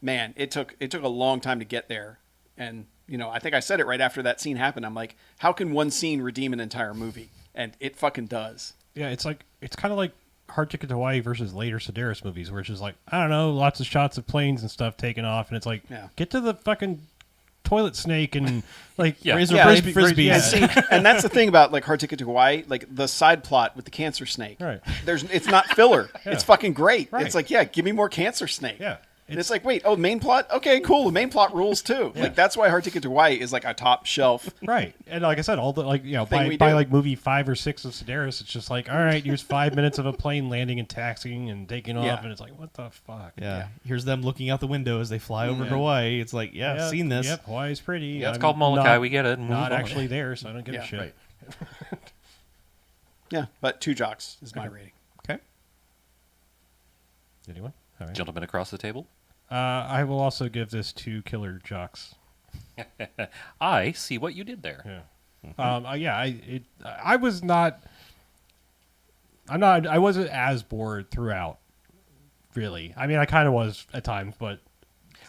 man, it took a long time to get there. And I think I said it right after that scene happened. I'm like, how can one scene redeem an entire movie? And it fucking does. Yeah, it's kind of like Hard Ticket to Hawaii versus later Sedaris movies, where it's just like, I don't know, lots of shots of planes and stuff taking off, and it's like, Yeah. get to the fucking toilet snake and like Yeah. Razor Yeah, frisbees. yeah. And see, and that's the thing about like Hard Ticket to Hawaii, like the side plot with the cancer snake. Right. It's not filler. Yeah. It's fucking great. Right. It's like, yeah, give me more cancer snake. Yeah. And it's like, wait, oh, main plot? Okay, cool. The main plot rules too. Yeah. Like that's why Hard Ticket to Hawaii is like a top shelf. Right. And like I said, all the Thing by, we by do. like movie 5 or 6 of Sedaris, it's just like, all right, here's 5 minutes of a plane landing and taxiing and taking off, Yeah. and it's like, what the fuck? Yeah. Here's them looking out the window as they fly over Yeah. Hawaii. It's like, yeah, I've seen this. Yep, Hawaii's pretty. Yeah, it's I'm called Molokai. not- We get it. Move Not on. actually there, so I don't give Yeah, a shit. right. Yeah, but 2 jocks is my rating. Okay. Anyone? All right. Gentlemen across the table. I will also give this to Killer Jocks. I see what you did there. Yeah. I was not. I wasn't as bored throughout. Really, I mean, I kind of was at times, but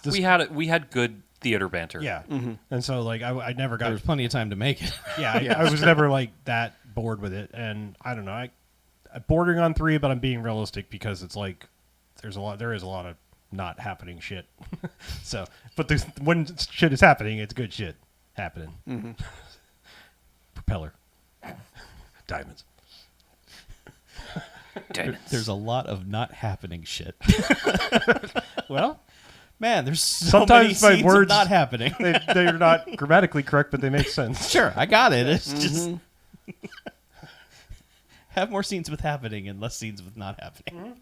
this, we had good theater banter. yeah. And so like I never got There was plenty of time to make it. yeah, I was never like that bored with it, and I don't know, I'm bordering on 3, but I'm being realistic because it's like there is a lot of not happening shit. So, but when shit is happening, it's good shit happening. Propeller, diamonds. There's a lot of not happening shit. Well, Man, there's so sometimes many my scenes words of not happening. they're not grammatically correct, but they make sense. Sure, I got it. It's just have more scenes with happening and less scenes with not happening.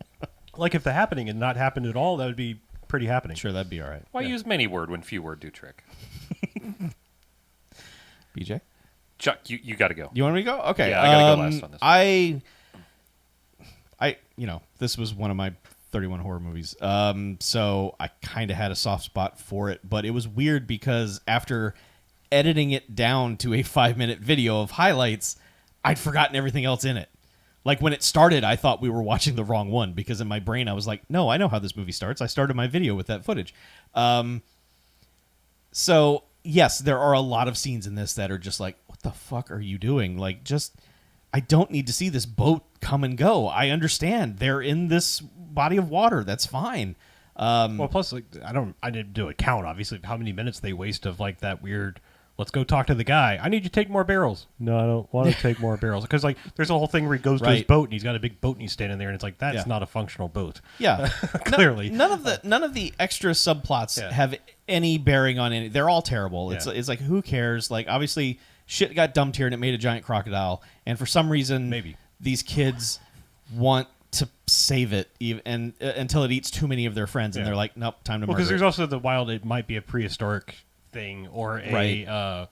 Like if the happening had not happened at all, that would be pretty happening. Sure, that'd be all right. Why use many word when few word do trick? BJ, Chuck, you got to go. you want me to go? Okay, Yeah, I gotta go last on this one. This was one of my 31 horror movies. So I kind of had a soft spot for it, but it was weird because after editing it down to a 5-minute video of highlights, I'd forgotten everything else in it. Like when it started, I thought we were watching the wrong one because in my brain I was like, no, I know how this movie starts. I started my video with that footage. So yes, there are a lot of scenes in this that are just like, what the fuck are you doing? Like, just, I don't need to see this boat come and go. I understand they're in this body of water. That's fine. Well, plus, like, I didn't do a count, obviously, of how many minutes they waste of like that weird. Let's go talk to the guy. I need you to take more barrels. No, I don't want to take more barrels because like there's a whole thing where he goes to his Right. boat and he's got a big boat and he's standing there and it's like that's Yeah. not a functional boat. Yeah, Clearly. none of the extra subplots Yeah. have any bearing on any. They're all terrible. Yeah. It's like, who cares? Like, obviously shit got dumped here and it made a giant crocodile, and for some reason Maybe. these kids want to save it even until it eats too many of their friends, and Yeah. they're like, nope, time to Well, murder because there's it. also the wild. It might be a prehistoric thing or a Right.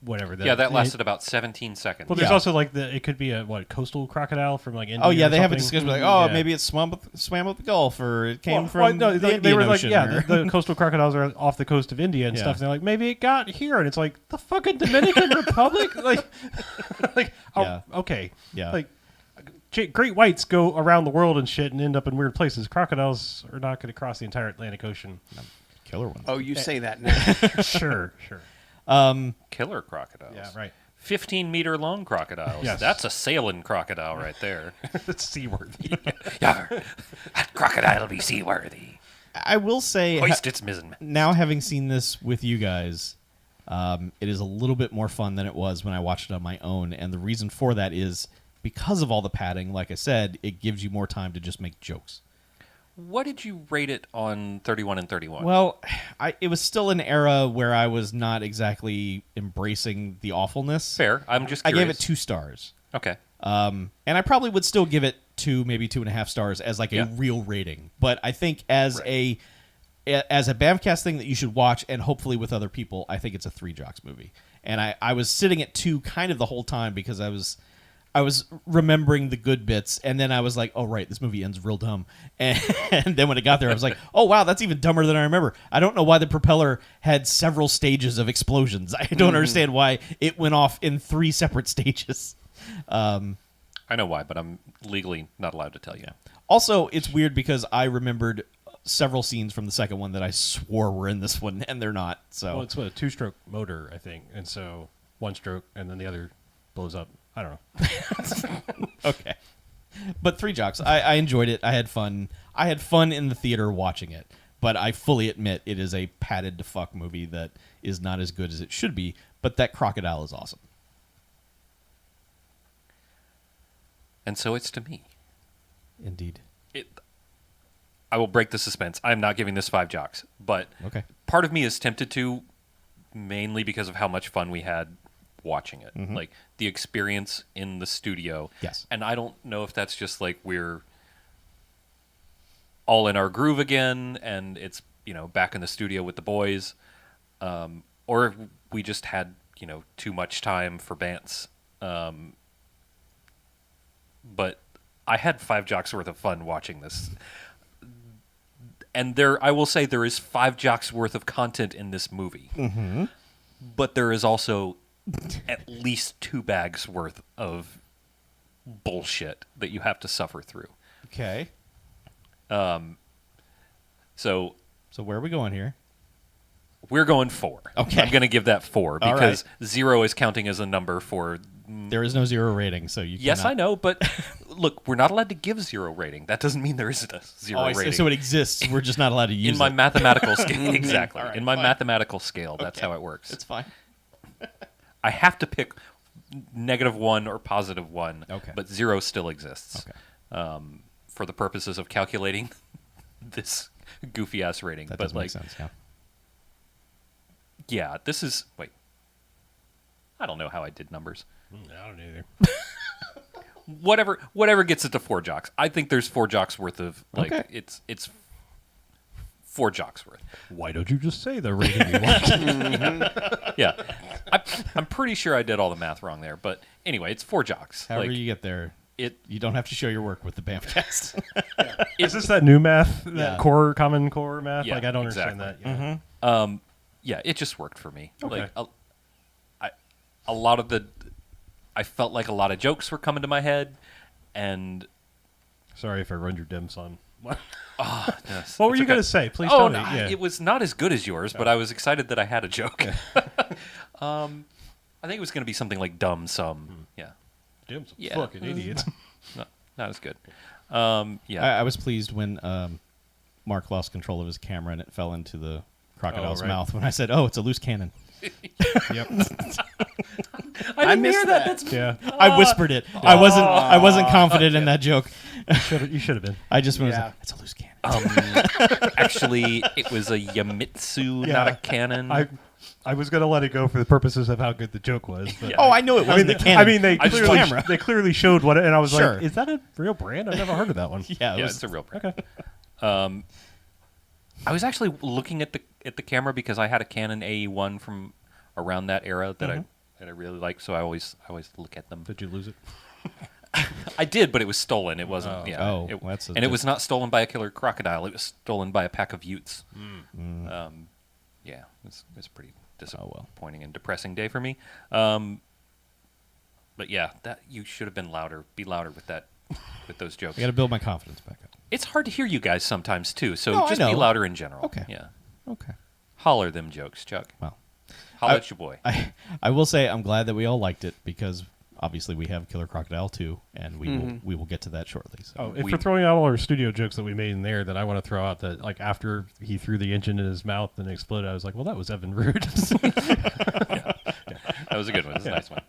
whatever. Yeah, that lasted about 17 seconds. Well, there's Yeah. also like it could be a coastal crocodile from like India. Oh yeah, or they have a something. discussion like, oh, Yeah. maybe it swam up the Gulf, or it came Well, from no, the they Indian were like, Ocean, yeah, or- the coastal crocodiles are off the coast of India and Yeah. stuff. And they're like, maybe it got here, and it's like the fucking Dominican Republic, like, Yeah. okay, Yeah. like. Great whites go around the world and shit and end up in weird places. Crocodiles are not going to cross the entire Atlantic Ocean. killer ones. Oh, you say that now. Sure. Killer crocodiles. Yeah, right. 15-meter long crocodiles. Yes. That's a sailing crocodile right there. It's seaworthy. Yarr, that crocodile be seaworthy. I will say, Hoist its mizzen. now having seen this with you guys, it is a little bit more fun than it was when I watched it on my own, and the reason for that is because of all the padding. Like I said, it gives you more time to just make jokes. What did you rate it on 31 and 31? Well, it was still an era where I was not exactly embracing the awfulness. Fair. I'm just I curious. gave it 2 stars. Okay. And I probably would still give it 2, maybe 2.5 stars as like a Yeah. real rating. But I think as a BMFcast thing that you should watch, and hopefully with other people, I think it's a 3 Jocks movie. And I was sitting at 2 kind of the whole time because I was remembering the good bits, and then I was like, oh, right, this movie ends real dumb. And then when it got there, I was like, oh, wow, that's even dumber than I remember. I don't know why the propeller had several stages of explosions. I don't understand why it went off in 3 separate stages. I know why, but I'm legally not allowed to tell you. Also, it's weird because I remembered several scenes from the second one that I swore were in this one, and they're not. So Well, it's a 2-stroke motor, I think, and so 1 stroke and then the other blows up. I don't know. okay. But 3 Jocks, I enjoyed it. I had fun. I had fun in the theater watching it. But I fully admit it is a padded to fuck movie that is not as good as it should be. But that crocodile is awesome. And so it's to me. Indeed. I will break the suspense. I'm not giving this 5 Jocks, but Okay. part of me is tempted to, mainly because of how much fun we had watching it. Like the experience in the studio. Yes. And I don't know if that's just like we're all in our groove again and it's, back in the studio with the boys. Or if we just had, too much time for Bants. But I had 5 Jocks worth of fun watching this. And I will say there is 5 Jocks worth of content in this movie. Mm-hmm. But there is also at least 2 bags worth of bullshit that you have to suffer through. Okay. So So where are we going here? We're going 4. Okay. I'm going to give that 4 All because 0 is counting as a number for. There is no 0 rating, so you Yes, cannot... I know, but look, we're not allowed to give 0 rating. That doesn't mean there isn't a 0 Oh, I see. rating. So it exists. We're just not allowed to use in my it. mathematical scale, exactly. All right, in my fine. mathematical scale, that's Okay. how it works. It's fine. I have to pick -1 or +1, Okay. but 0 still exists. Okay. For the purposes of calculating this goofy ass rating. That but does make sense, yeah. yeah, this is wait. I don't know how I did numbers. I don't either. Whatever gets it to 4 jocks. I think there's 4 jocks worth of Okay. it's 4 jocks worth. Why don't you just say the rating you want? Yeah, I'm pretty sure I did all the math wrong there, but anyway, it's 4 jocks. However Like, you get there, you don't have to show your work with the BMFcast. Is this that new math? Yeah. That common core math? Yeah, Like, I don't exactly. understand that. Yeah. Yeah, it just worked for me. Okay. Like a lot of I felt like a lot of jokes were coming to my head, and Sorry if I ruined your dim sum. What yes, were it's you okay. going to say? Please Oh, tell me. no, Yeah. it was not as good as yours, but I was excited that I had a joke. I think it was going to be something like dumb sum. Yeah, Dim sum. Yeah. Fucking idiots. not as good. I Yeah, was pleased when Mark lost control of his camera and it fell into the crocodile's right. mouth when I said, "Oh, it's a loose cannon." Yep. I didn't missed hear that. That's Yeah. I whispered it. I wasn't confident in that joke. You should have been. I just was Yeah. like, "It's a loose cannon." actually it was a Yamitsu, not a cannon. I was going to let it go for the purposes of how good the joke was. But Yeah. Oh, I knew it wasn't the cannon. I mean, they I just clearly, camera. they clearly showed what, and I was Sure. like, "Is that a real brand? I've never heard of that one." yeah, it yeah, was, it's a real brand. Okay. I was actually looking at the camera because I had a Canon AE1 from around that era that I really liked, so I always look at them. Did you lose it? I did, but it was stolen. It wasn't. Oh. Yeah. Oh, it, that's a and it was not stolen by a killer crocodile. It was stolen by a pack of Utes. Yeah, it was pretty disappointing and depressing day for me. But yeah, that you should have been louder. Be louder with that, with those jokes. I got to build my confidence back up. It's hard to hear you guys sometimes too. So No, I just be know. louder in general. Okay. Yeah. Okay. Holler them jokes, Chuck. Well, Holler at your boy. I will say I'm glad that we all liked it because obviously we have Killer Crocodile 2, and we will get to that shortly. So. Oh, if we're throwing out all our studio jokes that we made in there, then I want to throw out that, like, after he threw the engine in his mouth and it exploded, I was like, well, that was Evan Rude. That was a good one. That was a nice one.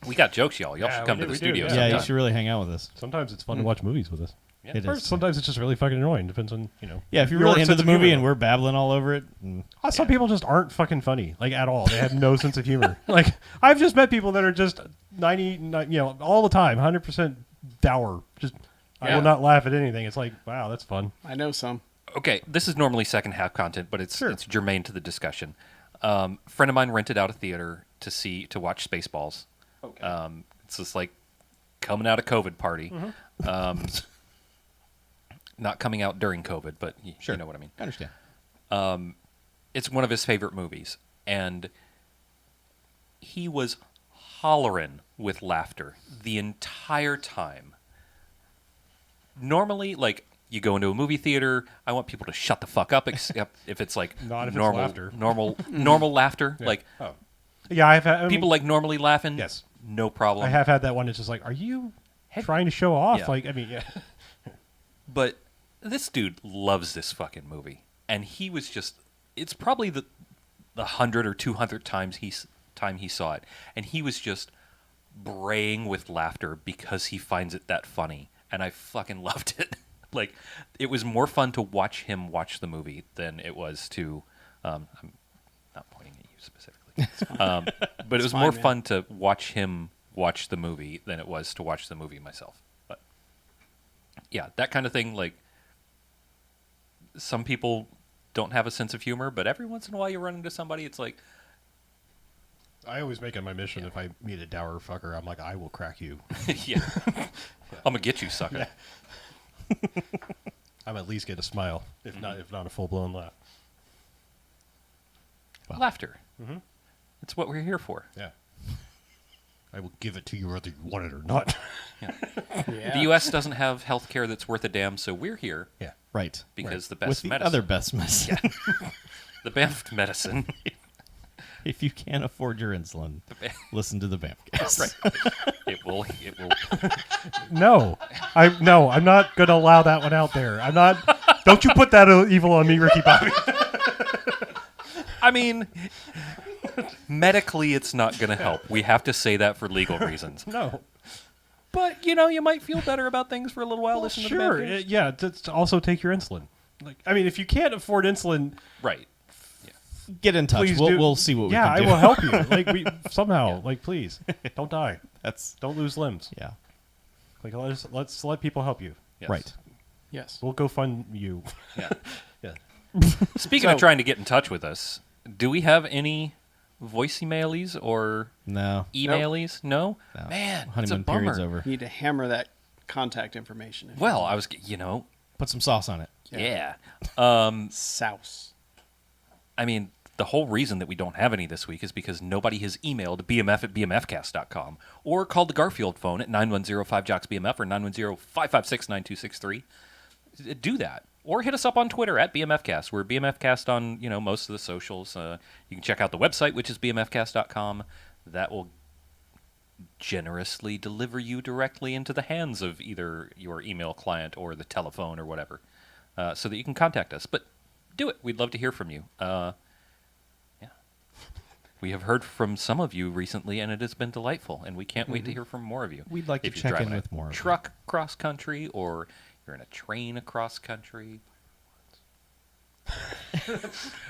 We got jokes, y'all. Y'all Yeah, should come we to the do, studio. Yeah, you sometime. should really hang out with us. Sometimes it's fun to watch movies with us. Yeah. It Or is. sometimes it's just really fucking annoying. Depends on, Yeah, if you're your really into sense the of movie humor. and we're babbling all over it, Some people just aren't fucking funny, like, at all. They have no sense of humor. Like, I've just met people that are just 90, all the time, 100% dour. Just, I Yeah. will not laugh at anything. It's like, wow, that's fun. I know some. Okay, this is normally second half content, but it's Sure. it's germane to the discussion. Friend of mine rented out a theater to watch Spaceballs. Okay. It's just like coming out of COVID party. Not coming out during COVID, but you know what I mean. I understand. It's one of his favorite movies, and he was hollering with laughter the entire time. Normally, like, you go into a movie theater, I want people to shut the fuck up, except if it's like Not if it's normal, laughter. normal laughter. Yeah. Like Oh. Yeah, I've had people like normally laughing. Yes. no problem. I have had that one. It's just like, are you trying to show off? Yeah. Like, I mean, yeah. But this dude loves this fucking movie, and he was just—it's probably the 100 or 200th time he saw it, and he was just braying with laughter because he finds it that funny, and I fucking loved it. Like, it was more fun to watch him watch the movie than it was to. I'm not pointing at you specifically, but it was more man. fun to watch him watch the movie than it was to watch the movie myself. But yeah, that kind of thing, like, some people don't have a sense of humor, but every once in a while you run into somebody, it's like, I always make it my mission if I meet a dour fucker, I'm like, I will crack you. yeah, I'm gonna get you, sucker. I'm at least get a smile, if not a full blown laugh. Laughter. It's what we're here for. Yeah. I will give it to you whether you want it or not. Yeah. The U.S. doesn't have health care that's worth a damn, so we're here Yeah. Right. because the With best the medicine. other best medicine. The BMF medicine. If you can't afford your insulin, listen to the BMFcast. Right. It will. No, I'm not going to allow that one out there. I'm not. Don't you put that evil on me, Ricky Bobby. I mean, medically, it's not going to help. We have to say that for legal reasons. No. But, you might feel better about things for a little while. Well, Listen sure. to the BMF. Yeah. To also take your insulin. If you can't afford insulin, Right. Get in touch. please We'll see what we yeah, can I do. will help you. Somehow. Please don't die. That's Don't lose limbs. yeah. Let's let people help you. Yes. Right. Yes. We'll go fund you. Yeah. Yeah. Speaking of trying to get in touch with us, do we have any voice emailies or No. emailies? No? No. Man, it's a Honeymoon bummer. period's over. You need to hammer that contact information. if you Well, want. I was, Put some sauce on it. yeah. Souse. I mean, the whole reason that we don't have any this week is because nobody has emailed bmf@bmfcast.com or called the Garfield phone at 910-5JOCKS-BMF or 910-556-9263. Do that. Or hit us up on Twitter at BMFcast. We're BMFcast on, most of the socials. You can check out the website, which is bmfcast.com. That will generously deliver you directly into the hands of either your email client or the telephone or whatever, so that you can contact us. But do it. We'd love to hear from you. Yeah. We have heard from some of you recently, and it has been delightful, and we can't wait to hear from more of you. We'd like to If you're check in driving a with more of you. truck cross country, or you're in a train across country.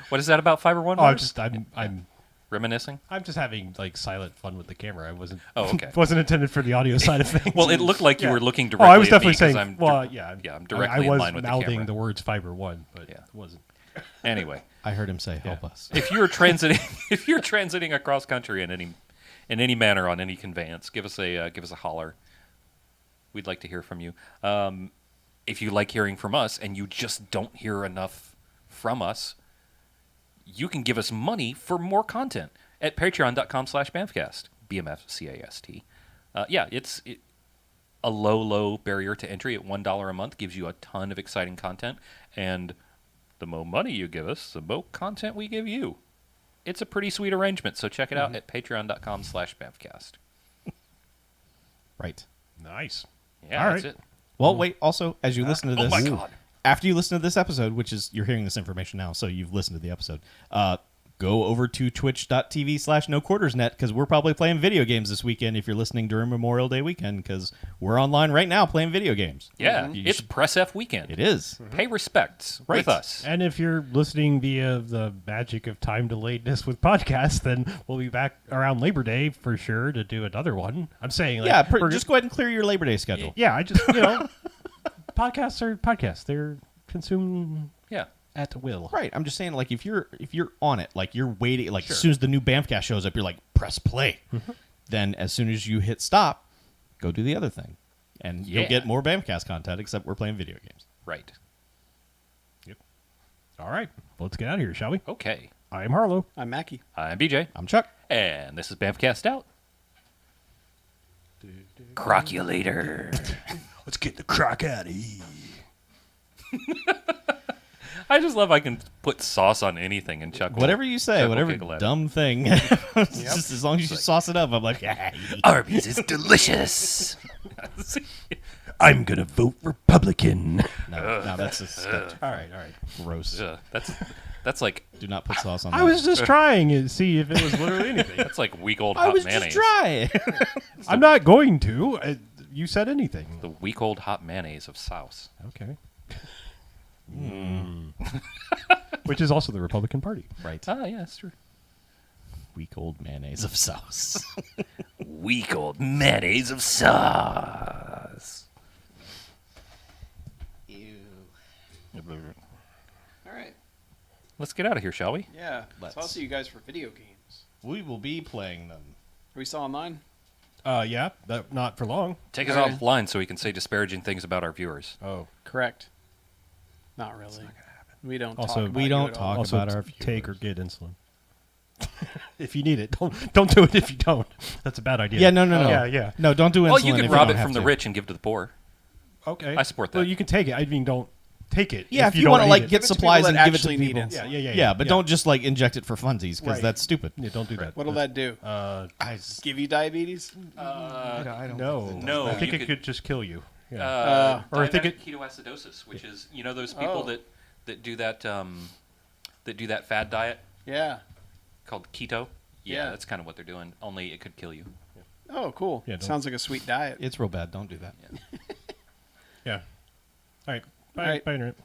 What is that about Fiber One? Oh, Mars? I'm Reminiscing? I'm just having silent fun with the camera. I wasn't. Oh, okay. Wasn't intended for the audio side of things. Well, it looked like you Yeah. were looking Oh, directly I was at definitely me 'cause saying. I'm I'm directly I in was line with the mouthing camera. the words Fiber One, but Yeah. it wasn't. Anyway, I heard him say, "Help us." if you're transiting across country in any manner on any conveyance, give us a holler. We'd like to hear from you. If you like hearing from us and you just don't hear enough from us, you can give us money for more content at patreon.com/BMFcast. BMFcast. It's a low barrier to entry at $1 a month gives you a ton of exciting content, and the more money you give us, the more content we give you. It's a pretty sweet arrangement, so check it out at patreon.com/BMFcast. Right. Nice. Yeah, All that's right. it. Well, wait. Also, as you listen to Oh this, my God. after you listen to this episode, which is you're hearing this information now, so you've listened to the episode. Go over to twitch.tv/NoQuartersNet because we're probably playing video games this weekend if you're listening during Memorial Day weekend because we're online right now playing video games. Yeah, You it's should- Press F weekend. It is. Pay respects Right. with us. And if you're listening via the magic of time delayedness with podcasts, then we'll be back around Labor Day for sure to do another one. I'm saying, Just go ahead and clear your Labor Day schedule. yeah. I just podcasts are podcasts. They're consumed Yeah. at will. Right. I'm just saying, like, if you're on it, like you're waiting, like as soon as the new BAMFcast shows up, you're like, press play. Then as soon as you hit stop, go do the other thing, and Yeah. you'll get more BAMFcast content. Except we're playing video games. Right. Yep. All right. Let's get out of here, shall we? Okay. I'm Harlow. I'm Mackie. I'm BJ, I'm Chuck. and this is BAMFcast out. Croculator. Let's get the croc out of here. I just love I can put sauce on anything and chuckle. Whatever you say, Chuck will whatever giggle at it. dumb thing. Just as long as you sauce it up, I'm like, yeah. Arby's is delicious. I'm gonna vote Republican. No, that's a sketch. All right. Gross. Ugh, that's like Do not put sauce on I that. was just trying to see if it was literally anything. that's like week old I hot was mayonnaise. just trying. I'm not going to. You said anything. The week old hot mayonnaise of sauce. Okay. Which is also the Republican Party. Right. Ah, yeah, that's true. Week old mayonnaise of sauce. Week old mayonnaise of sauce. All right. Let's get out of here, shall we? Yeah. Let's. So I'll see you guys for video games. We will be playing them. Are we still online? Yeah, not for long. Take us Okay. offline so we can say disparaging things about our viewers. Oh. Correct. Not really. We don't Also, talk about we you don't at talk all. Also, about our take or viewers. get insulin. if you need it. Don't do it if you don't. That's a bad idea. Yeah, no. Yeah. No, don't do insulin. Well, you if can rob don't it have from the to. rich and give to the poor. Okay. I support that. Well, you can take it. I mean, don't take it. Yeah, if you don't want to need like it. get Give it to supplies people and that give it to actually need people. it. Yeah. But don't just like inject it for funsies because Right. that's stupid. Yeah, don't do that. What'll that do? Give you diabetes? I don't No. No, I think you it could just kill you. Yeah. Or I think ketoacidosis, which is those people Oh. that do that fad diet Yeah. called keto. Yeah. That's kind of what they're doing. Only it could kill you. Oh, cool. Yeah, don't- Sounds like a sweet diet. It's real bad. Don't do that. yeah. All right. Bye. All right. Bye, Internet.